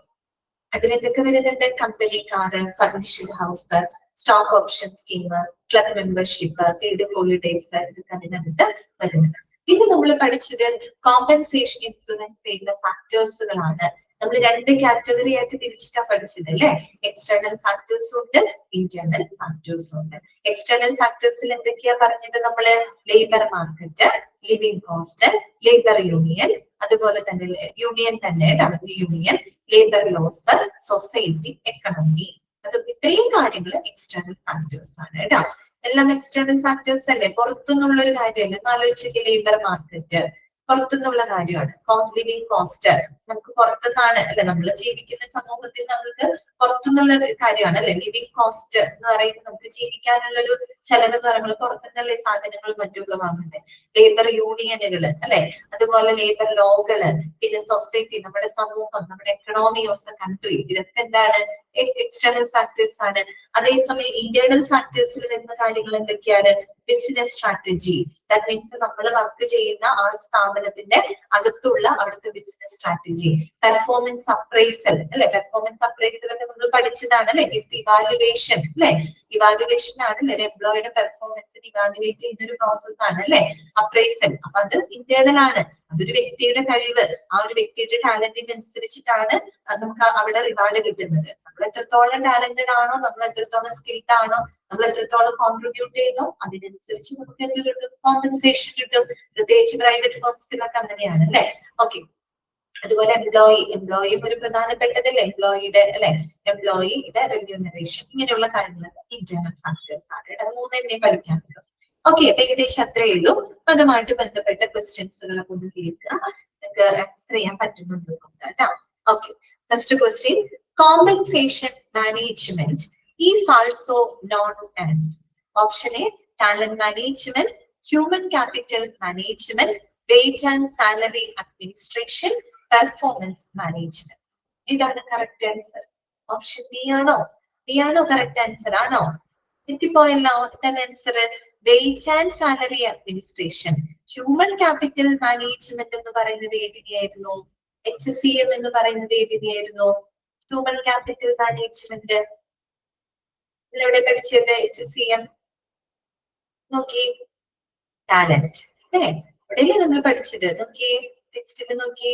അതിലെന്തൊക്കെ വരുന്നുണ്ട്? Company car, furnished house, stock option scheme, club membership, paid holidays, ഇതൊക്കെ അതിനകത്ത് വരുന്നത്. പിന്നെ നമ്മൾ പഠിച്ചത് കോമ്പൻസേഷൻ ഇൻഫ്ലുവൻസ് ചെയ്യുന്ന ഫാക്ടേഴ്സുകളാണ്. നമ്മൾ രണ്ട് കാറ്റഗറി ആയിട്ട് തിരിച്ചിട്ടാ പഠിച്ചത് അല്ലെ. എക്സ്റ്റേണൽ ഫാക്ടേഴ്സും ഉണ്ട്, ഇന്റേണൽ ഫാക്ടേഴ്സും ഉണ്ട്. എക്സ്റ്റേണൽ ഫാക്ടേഴ്സിൽ എന്തൊക്കെയാ പറഞ്ഞത് നമ്മള്? Labour market, living cost, labour union, അതുപോലെ തന്നെ യൂണിയൻ തന്നെ union, labour laws, society, economy. അത് ഇത്രയും കാര്യങ്ങൾ എക്സ്റ്റേണൽ ഫാക്ടേഴ്സ് ആണ് കേട്ടോ. എല്ലാം എക്സ്റ്റേണൽ ഫാക്ടേഴ്സ് അല്ലേ, പുറത്തുനിന്നുള്ള ഒരു കാര്യമല്ല. എന്നാലോചിച്ച് ലേബർ മാർക്കറ്റ് പുറത്തുനിന്നുള്ള കാര്യമാണ്. ലിവിംഗ് കോസ്റ്റ് നമുക്ക് പുറത്തുനിന്നാണ് അല്ലെ, നമ്മൾ ജീവിക്കുന്ന സമൂഹത്തിൽ നമുക്ക് പുറത്തുനിന്നുള്ള കാര്യമാണ് അല്ലെ. ലിവിംഗ് കോസ്റ്റ് എന്ന് പറയുമ്പോൾ നമുക്ക് ജീവിക്കാനുള്ള ഒരു ചെലവ് എന്ന് പറയുമ്പോൾ പുറത്തുനിന്നുള്ള സാധനങ്ങളും മറ്റുമൊക്കെ വാങ്ങുന്നത്. ലേബർ യൂണിയനുകള് അല്ലെ, അതുപോലെ ലേബർ ലോകള്, പിന്നെ സൊസൈറ്റി, നമ്മുടെ സമൂഹം, നമ്മുടെ എക്കണോമി ഓഫ് ദ കൺട്രി, ഇതൊക്കെ എന്താണ്? എക്സ്റ്റേണൽ ഫാക്ടേഴ്സ് ആണ്. അതേസമയം ഇന്റേണൽ ഫാക്ടേഴ്സിൽ വരുന്ന കാര്യങ്ങൾ എന്തൊക്കെയാണ്? Business strategy. ദാറ്റ് മീൻസ് നമ്മൾ വർക്ക് ചെയ്യുന്ന ആ സ്ഥാപനത്തിന്റെ അകത്തുള്ള അവിടുത്തെ ബിസിനസ് സ്ട്രാറ്റജി. പെർഫോമൻസ് അപ്രൈസൽ അല്ലെ, പെർഫോമൻസ് അപ്രൈസൽ ഒക്കെ നമ്മൾ പഠിച്ചതാണ് അല്ലെ. ഇവാലുവേഷൻ അല്ലെ, ഇവാലുവേഷൻ ആണ് അല്ലെ, എംപ്ലോയിയുടെ പെർഫോമൻസിന് ഇവാലുവേറ്റ് ചെയ്യുന്ന ഒരു പ്രോസസ് ആണ് അല്ലെ അപ്രൈസൽ. അപ്പൊ അത് ഇന്റേണൽ ആണ്. അതൊരു വ്യക്തിയുടെ കഴിവ്, ആ ഒരു വ്യക്തിയുടെ ടാലന്റിനനുസരിച്ചിട്ടാണ് നമുക്ക് അവിടെ റിവാർഡ് കിട്ടുന്നത്. നമ്മൾ എത്രത്തോളം ടാലന്റഡ് ആണോ, നമ്മൾ എത്രത്തോളം സ്കിൽഡ് ആണോ, നമ്മൾ എത്രത്തോളം കോൺട്രിബ്യൂട്ട് ചെയ്യുന്നു, അതിനനുസരിച്ച് നമുക്ക് എന്ത് കിട്ടും? കോമ്പൻസേഷൻ കിട്ടും. പ്രത്യേകിച്ച് പ്രൈവറ്റ് ഫേംസിലൊക്കെ അങ്ങനെയാണ് അല്ലെ. ഓക്കെ, അതുപോലെ എംപ്ലോയിയും ഒരു പ്രധാനപ്പെട്ടതല്ലേ, എംപ്ലോയിയുടെ അല്ലെ, എംപ്ലോയിയുടെ റെമ്യൂണറേഷൻ, ഇങ്ങനെയുള്ള കാര്യങ്ങളൊക്കെ ഇന്റേണൽ ഫാക്ടേഴ്സ് ആണ്. അത് മൂന്നെണ്ണേ പഠിക്കാനുള്ളൂ. ഓക്കെ, അപ്പൊ ഏകദേശം അത്രയേ ഉള്ളൂ. അതുമായിട്ട് ബന്ധപ്പെട്ട ക്വസ്റ്റ്യൻസുകളൊക്കെ ഒന്ന് കേൾക്കുക, നിങ്ങൾക്ക് ആൻസർ ചെയ്യാൻ പറ്റുന്നുണ്ടോ കേട്ടോ. Okay, first question, compensation management is also known as option A talent management, human capital management, wage and salary administration, performance management. ഇതാണ് കറക്റ്റ് ആൻസർ. ഓപ്ഷൻ ബി ആണോ? ബി ആണോ കറക്റ്റ് ആൻസർ? ആണോ? തെറ്റിപ്പോയല്ലോ. എന്താണ് answer? Wage and salary administration. Human capital management എന്ന് പറയുന്നത് ഏതിനെയായിരുന്നു? HCM എന്ന് പറയുന്നത് ഏതിനെയായിരുന്നു? Human capital management എവിടെ പഠിച്ചത്? HCM നോക്കി, ടാലന്റ് അല്ലേ, അവിടെയല്ലേ നമ്മൾ പഠിച്ചത്? നോക്കി ടെക്സ്റ്റിൽ നോക്കി,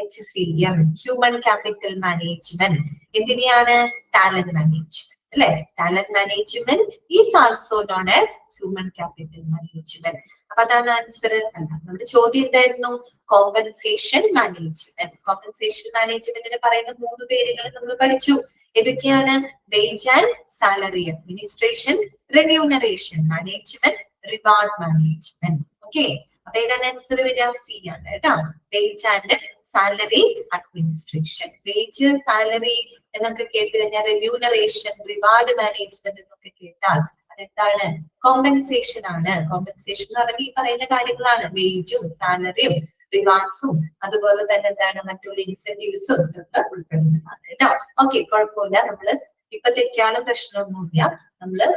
HCM ഹ്യൂമൻ ക്യാപിറ്റൽ മാനേജ്മെന്റ് എന്തിനെയാണ്? ടാലന്റ് മാനേജ്മെന്റ് അല്ലെ. Talent management is also known as human capital management. അപ്പൊ അതാണ് ആൻസർ. അല്ല, നമ്മുടെ ചോദ്യം എന്തായിരുന്നു? Compensation management. കോമ്പൻസേഷൻ മാനേജ്മെന്റിന് പറയുന്ന 3 പേരുകൾ നമ്മൾ പഠിച്ചു. ഏതൊക്കെയാണ്? Wage and salary administration, remuneration management, reward management. Okay, അപ്പൊ ഏതാണ് ആൻസർ വരിക? സി ആണ് കേട്ടോ. Wage and salary administration. Wage, salary എന്നൊക്കെ കേട്ട് കഴിഞ്ഞാൽ റെമ്യൂണറേഷൻ, റിവാർഡ് മാനേജ്മെന്റ് എന്നൊക്കെ കേട്ടാൽ അതെന്താണ്? കോമ്പൻസേഷൻ ആണ്. കോമ്പൻസേഷൻ എന്ന് പറഞ്ഞാൽ ഈ പറയുന്ന കാര്യങ്ങളാണ്. വേജും സാലറിയും റിവാർഡ്സും അതുപോലെ തന്നെ എന്താണ് മറ്റുള്ള ഇൻസെന്റീവ്സും ഇതൊക്കെ ഉൾപ്പെടുന്നതാണ് കേട്ടോ. ഓക്കെ, കുഴപ്പമില്ല. നമ്മള് ഇപ്പൊ തെറ്റാനും പ്രശ്നമൊന്നുമില്ല. നമ്മള്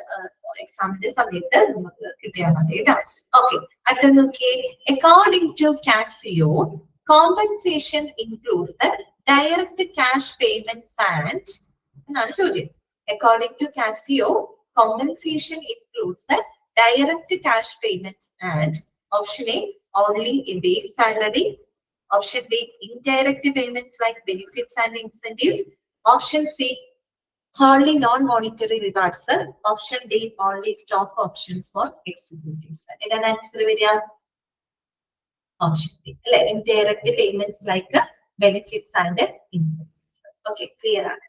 എക്സാമിന്റെ സമയത്ത് നമുക്ക് കിട്ടിയാൽ മതി കേട്ടോ. ഓക്കെ, അടുത്ത നോക്കിയേ. According to Cascio, compensation includes the direct cash payments and എന്നാണ് ചോദ്യം. According to Casio, compensation includes the direct cash payments and option A only a base salary, option B indirect payments like benefits and incentives, option C wholly non-monetary rewards, option D only stock options for executives. ഇതാണ് answer വരിക. Option B, indirect payments like benefits and incentives. Okay, clear ആണ്.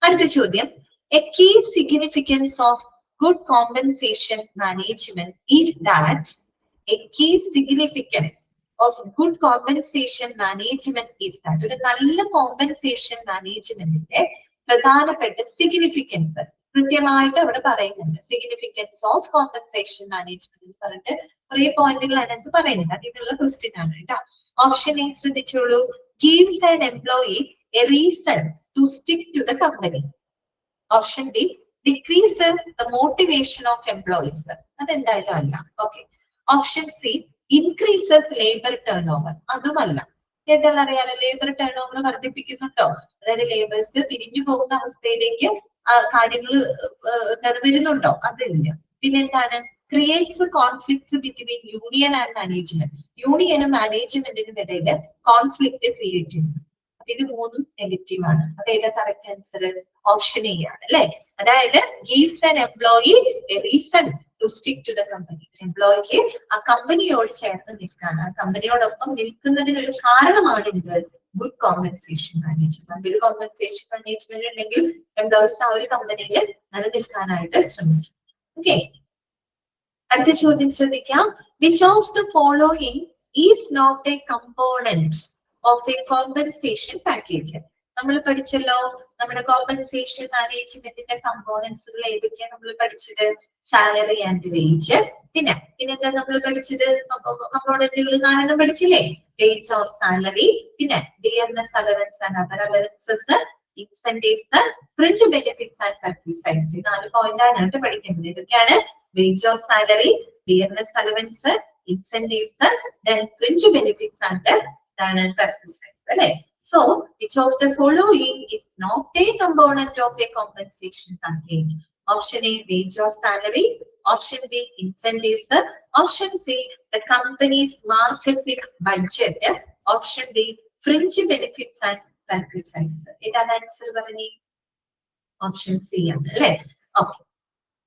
അടുത്ത ചോദ്യം, a key significance of good compensation management is that a key significance of good compensation management is that. ഒരു നല്ല compensation മാനേജ്മെന്റിന്റെ പ്രധാനപ്പെട്ട significance കൃത്യമായിട്ട് അവിടെ പറയുന്നുണ്ട്. സിഗ്നിഫിക്കൻസ് ഓഫ് കോമ്പൻസേഷൻ മാനേജ്മെന്റ് പറഞ്ഞിട്ട് കുറെ പോയിന്റുകൾ അതിനകത്ത് പറയുന്നുണ്ട്. അതിനുള്ള ക്വസ്റ്റ്യൻ ആണ് കേട്ടോ. ഓപ്ഷൻ എ ശ്രദ്ധിച്ചോളൂ. gives an employee a reason to stick to the company. Option B, decreases the motivation of employees. അതെന്തായാലും അല്ല. Okay. Option C, increases labor turnover. അതുമല്ല. കേട്ടാൽ അറിയാലോ, ലേബർ ടേൺ ഓവർ വർദ്ധിപ്പിക്കുന്നുണ്ടോ? അതായത് ലേബേഴ്സ് പിരിഞ്ഞു പോകുന്ന അവസ്ഥയിലേക്ക് കാര്യങ്ങൾ വരുന്നുണ്ടോ? അതില്ല. പിന്നെന്താണ്? Creates conflicts between union and management. യൂണിയനും മാനേജ്മെന്റിനും ഇടയിൽ കോൺഫ്ലിക്ട് ക്രിയേറ്റ് ചെയ്യുന്നു. അപ്പൊ ഇത് മൂന്നും നെഗറ്റീവ് ആണ്. അപ്പൊ ഏതാ കറക്റ്റ് ആൻസർ? ഓപ്ഷൻ എ ആണ് അല്ലെ. അതായത് gives an employee a reason to stick to the company. എംപ്ലോയിക്ക് ആ കമ്പനിയോട് ചേർന്ന് നിൽക്കാൻ, ആ കമ്പനിയോടൊപ്പം നിൽക്കുന്നതിന് ഒരു കാരണമാണ് ഇത് ഗുഡ് കോമ്പൻസേഷൻ മാനേജ്മെന്റ്. ഒരു കോമ്പൻസേഷൻ മാനേജ്മെന്റ് ഉണ്ടെങ്കിൽ എംപ്ലോയീസ് ആ ഒരു കമ്പനിയിൽ നിലനിൽക്കാനായിട്ട് ശ്രമിക്കും. ഓക്കെ, അടുത്ത ചോദ്യം ശ്രദ്ധിക്കാം. Which of the following is not a component of a compensation package? നമ്മൾ പഠിച്ചല്ലോ നമ്മുടെ കോമ്പൻസേഷൻ മാനേജ്മെന്റിന്റെ കമ്പോണൻസുകൾ ഏതൊക്കെയാണ് നമ്മൾ പഠിച്ചത്? Salary and wage. പിന്നെന്താ നമ്മൾ പഠിച്ചത്? കമ്പോണന്റുകൾ 4 പഠിച്ചില്ലേ? വേജ് ഓർ സാലറി, പിന്നെ dearness allowance and other allowances, incentives, fringe benefits and perquisites. 4 point ആണ് പഠിക്കേണ്ടത്. ഇതൊക്കെയാണ് wage or salary, dearness allowance, incentives, then fringe benefits and perquisites. അല്ലെ? So, which of the following is not a component of a compensation package? Option A, wage or salary. Option B, incentives. Option C, the company's marketing budget. Option D, fringe benefits and perquisites. ഏതാണ് answer പറഞ്ഞേ? Option C ആണ് അല്ലെ. Okay,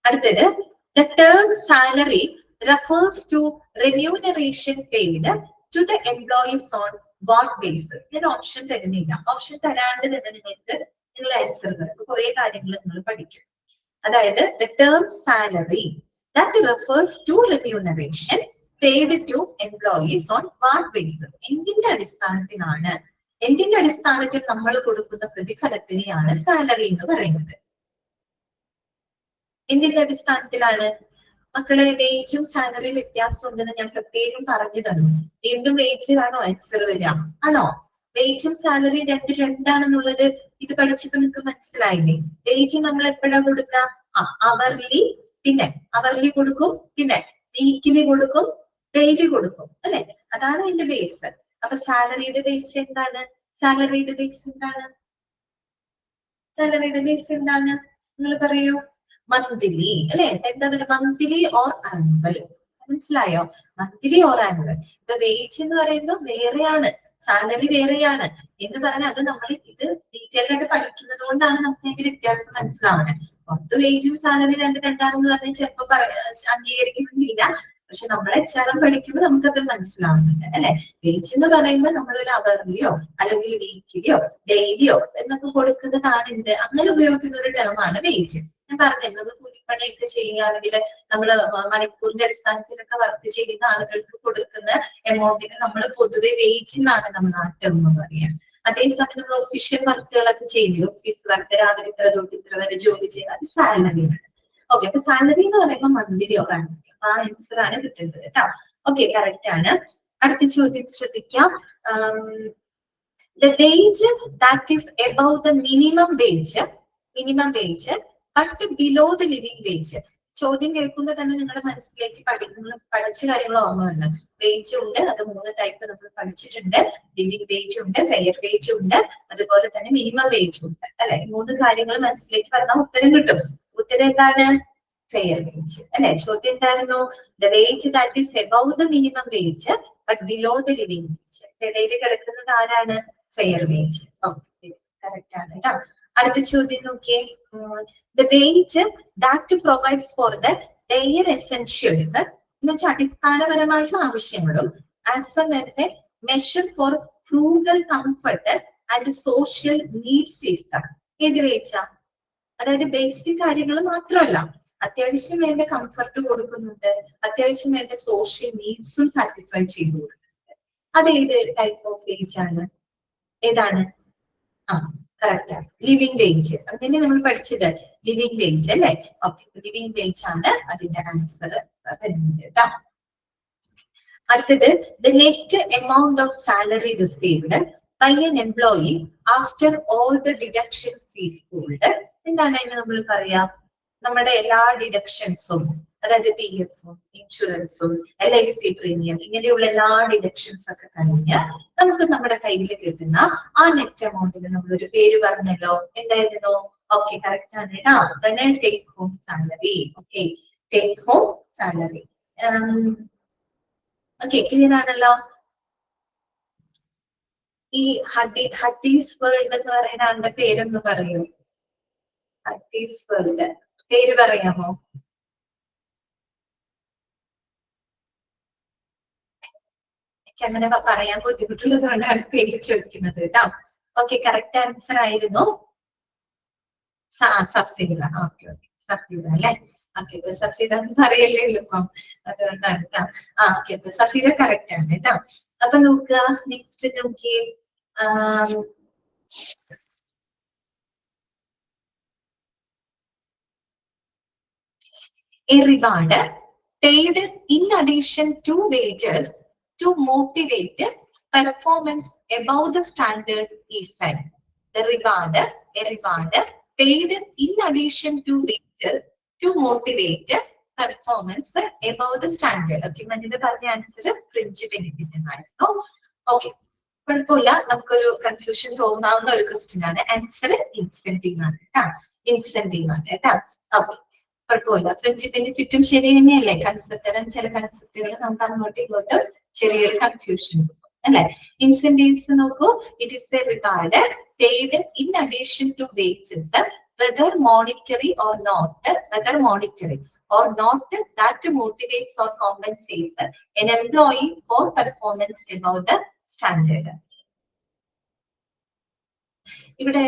അടുത്തത്. The term salary refers to remuneration paid to the employees on what basis? ഞാൻ option തരുന്നില്ല. Option തരാണ്ട് തന്നെ നിങ്ങൾ answer പറയും. കുറെ കാര്യങ്ങൾ നിങ്ങൾ പഠിക്കും. അതായത് the term salary that refers to remuneration paid to employees on what basis? എന്തിന്റെ അടിസ്ഥാനത്തിലാണ്? എന്തിന്റെ അടിസ്ഥാനത്തിൽ നമ്മൾ കൊടുക്കുന്ന പ്രതിഫലത്തിനെയാണ് സാലറി എന്ന് പറയുന്നത്? എന്തിന്റെ അടിസ്ഥാനത്തിലാണ് മക്കളെ? വേജും സാലറി വ്യത്യാസം ഉണ്ടെന്ന് ഞാൻ പ്രത്യേകം പറഞ്ഞു തന്നു. വീണ്ടും വേജ് ആണോ ആൻസർ വരിക? ആണോ? വേജും സാലറി രണ്ടാണെന്നുള്ളത് ഇത് പഠിച്ചപ്പോൾ നിങ്ങൾക്ക് മനസ്സിലായില്ലേ? വേജ് നമ്മൾ എപ്പോഴാ കൊടുക്കുക? അവർലി, പിന്നെ അവർലി കൊടുക്കും, പിന്നെ വീക്കിലി കൊടുക്കും, ഡെയിലി കൊടുക്കും അല്ലെ? അതാണ് അതിന്റെ ബേസ്. അപ്പൊ സാലറിയുടെ ബേസ് എന്താണ്? സാലറിയുടെ ബേസ് എന്താണ്? സാലറിയുടെ ബേസ് എന്താണ്? നിങ്ങൾ പറയൂ. മന്ത്ലി അല്ലെ? എന്താ പറയുക? Monthly or annual. മനസ്സിലായോ? Monthly or annual. ഇപ്പൊ വേജ് എന്ന് പറയുമ്പോൾ വേറെയാണ്, സാലറി വേറെയാണ് എന്ന് പറഞ്ഞാൽ അത് നമ്മൾ ഇത് ഡീറ്റെയിൽ ആയിട്ട് പഠിക്കുന്നത് കൊണ്ടാണ് നമുക്ക് അതിന്റെ വ്യത്യാസം മനസ്സിലാവുന്നത്. പുറത്ത് വേജും സാലറി രണ്ടാണെന്ന് പറഞ്ഞാൽ ചിലപ്പോ അംഗീകരിക്കുന്നില്ല. പക്ഷെ നമ്മൾ HR പഠിക്കുമ്പോൾ നമുക്കത് മനസ്സിലാവുന്നുണ്ട് അല്ലെ? വേജ് എന്ന് പറയുമ്പോൾ നമ്മളൊരു അവർലിയോ അല്ലെങ്കിൽ വീക്കിലിയോ ഡെയിലിയോ എന്നൊക്കെ കൊടുക്കുന്നതാണ് ഇത്. അങ്ങനെ ഉപയോഗിക്കുന്ന ഒരു ടേമാണ് വേജ്. ഞാൻ പറഞ്ഞത് കൂലിപ്പണിയൊക്കെ ചെയ്യുകയാണെങ്കിൽ നമ്മൾ മണിക്കൂറിന്റെ അടിസ്ഥാനത്തിലൊക്കെ വർക്ക് ചെയ്യുന്ന ആളുകൾക്ക് കൊടുക്കുന്ന എമൗണ്ടിന് നമ്മൾ പൊതുവെ വേജ് എന്നാണ് നമ്മൾ ആ ടേം പറയാം. അതേസമയം നമ്മൾ ഒഫീഷ്യൽ വർക്കുകളൊക്കെ ചെയ്യുന്നില്ല, ഓഫീസ് വർക്ക്, രാവിലെ ഇത്ര തൊട്ട് ഇത്ര വരെ ജോലി ചെയ്യുക, അത് സാലറിയാണ്. ഓക്കെ, അപ്പൊ സാലറി എന്ന് പറയുമ്പോൾ മന്ത്ലി ഓർ ആനുവൽ. ആ ആൻസർ ആണ് കിട്ടേണ്ടത് കേട്ടോ. ഓക്കെ, കറക്റ്റ് ആണ്. അടുത്ത ചോദ്യം ശ്രദ്ധിക്കാം. The wage that is above the minimum wage but below the living wage. ചോദ്യം കേൾക്കുമ്പോൾ തന്നെ നിങ്ങളുടെ മനസ്സിലേക്ക് പഠിച്ച കാര്യങ്ങൾ ഓർമ്മ വരണം. വേജ് ഉണ്ട്, അത് 3 ടൈപ്പ് നമ്മൾ പഠിച്ചിട്ടുണ്ട്. ലിവിംഗ് വേജ് ഉണ്ട്, ഫെയർ വേജ് ഉണ്ട്, അതുപോലെ തന്നെ മിനിമം വേജ് ഉണ്ട് അല്ലെ? 3 കാര്യങ്ങൾ മനസ്സിലേക്ക് പറഞ്ഞാൽ ഉത്തരം കിട്ടും. ഉത്തരം എന്താണ്? ഫെയർ വേജ് അല്ലെ? ചോദ്യം എന്തായിരുന്നു? The wage that is above the minimum wage but below the living wage. ഇടയിൽ കിടക്കുന്നത് ആരാണ്? Fair wage. ഓക്കെ, കറക്റ്റ് ആണ് കേട്ടോ. അടുത്ത ചോദ്യം നോക്കിയേ. The wage that provides for the bare essentials എന്ന് വെച്ചാൽ അടിസ്ഥാനപരമായിട്ടുള്ള ആവശ്യങ്ങളും as well as a measure for frugal comfort and social needs is the. ഏത് വേജാ? അതായത് ബേസിക് കാര്യങ്ങൾ മാത്രമല്ല, അത്യാവശ്യം വേണ്ട കംഫർട്ട് കൊടുക്കുന്നുണ്ട്, അത്യാവശ്യം വേണ്ട സോഷ്യൽ നീഡ്സും സാറ്റിസ്ഫൈ ചെയ്തു കൊടുക്കുന്നുണ്ട്. അത് ഏത് ടൈപ്പ് ഓഫ് ഏജ് ആണ്? ഏതാണ്? ആ കറക്റ്റ് ആണ്, ലിവിംഗ് ഏജ്. അങ്ങനെ നമ്മൾ പഠിച്ചത് ലിവിംഗ് ഏജ് അല്ലെ? ഓക്കെ, ലിവിംഗ് ഏജ് ആണ് അതിന്റെ ആൻസർ വരുന്നത് കേട്ടോ. അടുത്തത് the net amount of salary received by an employee after all the deductions is pulled. എന്താണ് അതിന് നമ്മൾ പറയാ? നമ്മുടെ എല്ലാ ഡിഡക്ഷൻസും, അതായത് പി എഫും ഇൻഷുറൻസും LIC പ്രീമിയം ഇങ്ങനെയുള്ള എല്ലാ ഡിഡക്ഷൻസ് ഒക്കെ കഴിഞ്ഞ് നമുക്ക് നമ്മുടെ കയ്യിൽ കിട്ടുന്ന ആ നെറ്റ് എമൗണ്ടിന് നമ്മളൊരു പേര് പറഞ്ഞല്ലോ, എന്തായിരുന്നു? ഓക്കെ കറക്റ്റ് ആണ് കേട്ടോ, take home salary. Okay, take home salary. Okay, clear ആണല്ലോ? ഈ ഹദീസ് വേൾഡ് എന്ന് പറയുന്ന ആളുടെ പേരൊന്ന് പറയൂ. ഹദീസ് വേൾഡ് പേര് പറയാമോ? എനിക്ക് അങ്ങനെ പറയാൻ ബുദ്ധിമുട്ടുള്ളത് കൊണ്ടാണ് പേര് ചോദിക്കുന്നത് കേട്ടോ. ഓക്കെ, കറക്റ്റ് ആൻസർ ആയിരുന്നു സഫീറ. ഓക്കെ ഓക്കെ, സഫീറ അല്ലെ? ഓക്കെ, ഇപ്പൊ സഫീറ എന്ന് പറയല്ലേ എളുപ്പം, അതുകൊണ്ടാണ് കേട്ടോ. ഓക്കെ, അപ്പൊ സഫീറ കറക്റ്റ് ആണ് കേട്ടോ. അപ്പൊ നോക്കുക, നെക്സ്റ്റ് നോക്കിയേ. A reward paid in addition to wages to motivate performance above the standard is set. The reward, a reward paid in addition to wages to motivate performance above the standard. Okay, Manida പറഞ്ഞ answer fringe benefit എന്നായിരുന്നു. Okay, കുഴപ്പമില്ല, നമുക്കൊരു confusion തോന്നാവുന്ന ഒരു question ആണ്. Answer incentive ആണ് കേട്ടോ, incentive ആണ് കേട്ടോ. ഓക്കെ, കുഴപ്പമില്ല, ഫ്രിഞ്ച് ബെനിഫിറ്റും ശരി തന്നെയല്ലേ? കൺസെപ്റ്റ്, ചില കൺസെപ്റ്റുകൾ നമുക്ക് അങ്ങോട്ടും ഇങ്ങോട്ടും ചെറിയൊരു കൺഫ്യൂഷൻ അല്ലെ? ഇൻസെന്റീവ്സ് നോക്കൂ, it is a reward paid in addition to wages whether monetary or not, that motivates or compensates an employee for performance above the standard. ഇവിടെ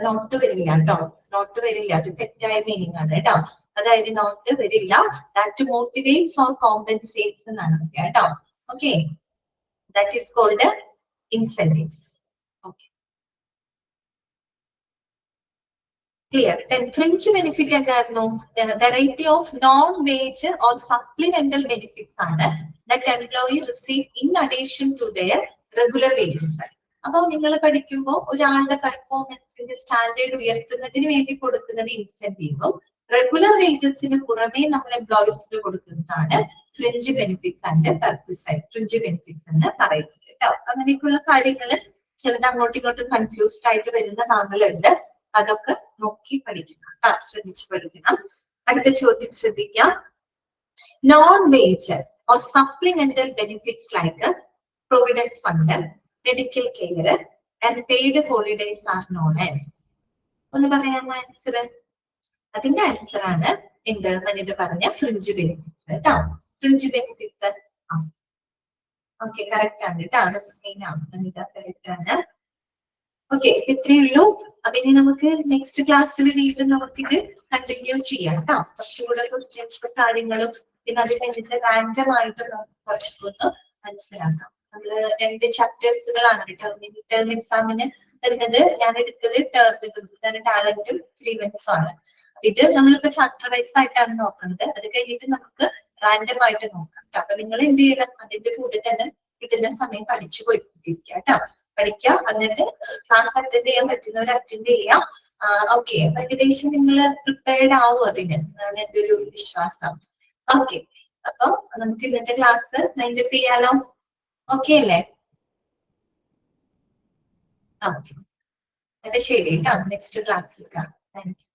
നോട്ട് വരില്ല കേട്ടോ, നോട്ട് വരില്ല, അത് തെറ്റായ മീനിങ് ആണ് കേട്ടോ. അതായത് നോട്ട് വരില്ല, ദാറ്റ് മോട്ടിവേറ്റ്സ് ഓർ കോമ്പൻസേറ്റ്സ് എന്നാണ് കേട്ടോ. Okay, that is called incentives. Okay, clear? Fringe benefit എന്തായിരുന്നു? Variety of non wage or supplemental benefits ആണ് that employee receive in addition to their regular wages. അപ്പൊ നിങ്ങൾ പഠിക്കുമ്പോൾ ഒരാളുടെ പെർഫോമൻസിന്റെ സ്റ്റാൻഡേർഡ് ഉയർത്തുന്നതിന് വേണ്ടി കൊടുക്കുന്നത് ഇൻസെന്റീവും റെഗുലർ വേജസിന് പുറമേ നമ്മൾ എംപ്ലോയീസിന് കൊടുക്കുന്നതാണ് fringe benefits and perquisite fringe benefits എന്ന് പറയുന്നത് കേട്ടോ. അങ്ങനെയൊക്കെയുള്ള കാര്യങ്ങൾ ചിലത് അങ്ങോട്ടും ഇങ്ങോട്ടും കൺഫ്യൂസ്ഡ് ആയിട്ട് വരുന്ന താങ്കളുണ്ട്, അതൊക്കെ നോക്കി പഠിക്കണം, ശ്രദ്ധിച്ച് പഠിക്കണം. അടുത്ത ചോദ്യം ശ്രദ്ധിക്കാം. Non wage or supplemental benefits like provident fund, medical care and paid holidays are known as. ഒന്ന് പറയാമോ ആൻസർ? അതിന്റെ ആൻസർ ആണ് എന്ത്? വനിത പറഞ്ഞ ഫ്രിഞ്ച് ബെനിഫിറ്റ്സ് കേട്ടോ. ഫ്രിഞ്ച് ബെനിഫിറ്റ്സ് ഓക്കെ കറക്റ്റ് ആണ് കേട്ടോ. വനിത കറക്റ്റ് ആണ്. ഓക്കെ, ഇത്രയേ ഉള്ളൂ. അപ്പൊ ഇനി നമുക്ക് നെക്സ്റ്റ് ക്ലാസ്സിൽ വീണ്ടും നമുക്കിത് കണ്ടിന്യൂ ചെയ്യാം കേട്ടോ. കുറച്ചുകൂടെ ക്വസ്റ്റ്യൻസും കാര്യങ്ങളും പിന്നെ അത് കഴിഞ്ഞിട്ട് റാൻഡം ആയിട്ട് കുറച്ചൊന്ന് മനസ്സിലാക്കാം. നമ്മള് 2 ചാപ്റ്റേഴ്സുകളാണ് ടേം എക്സാമിന് വരുന്നത്. ഞാൻ എടുത്തത് ടാലന്റും ഫ്രീലൻസും ആണ്. ഇത് നമ്മളിപ്പോ ചാപ്റ്റർ വൈസ് ആയിട്ടാണ് നോക്കുന്നത്. അത് കഴിഞ്ഞിട്ട് നമുക്ക് റാൻഡം ആയിട്ട് നോക്കാം. അപ്പൊ നിങ്ങൾ എന്ത് ചെയ്യണം? അതിന്റെ കൂടെ തന്നെ കിട്ടുന്ന സമയം പഠിച്ചു പോയിക്കൊണ്ടിരിക്കുക കേട്ടോ. പഠിക്കാം, എന്നിട്ട് ക്ലാസ് അറ്റൻഡ് ചെയ്യാൻ പറ്റുന്നവർ അറ്റൻഡ് ചെയ്യാം. ഓക്കെ, ഏകദേശം നിങ്ങൾ പ്രിപ്പയർഡ് ആവും അതിന്, അതാണ് എന്റെ ഒരു വിശ്വാസം. ഓക്കെ, അപ്പൊ നമുക്ക് ഇന്നത്തെ ക്ലാസ് വൈൻഡപ്പ് ചെയ്യാലോ? ഓക്കെ അല്ലേ? ഓക്കെ, അപ്പൊ ശരി കേട്ടോ. നെക്സ്റ്റ് ക്ലാസ്സിൽ കാണാം. Thank you.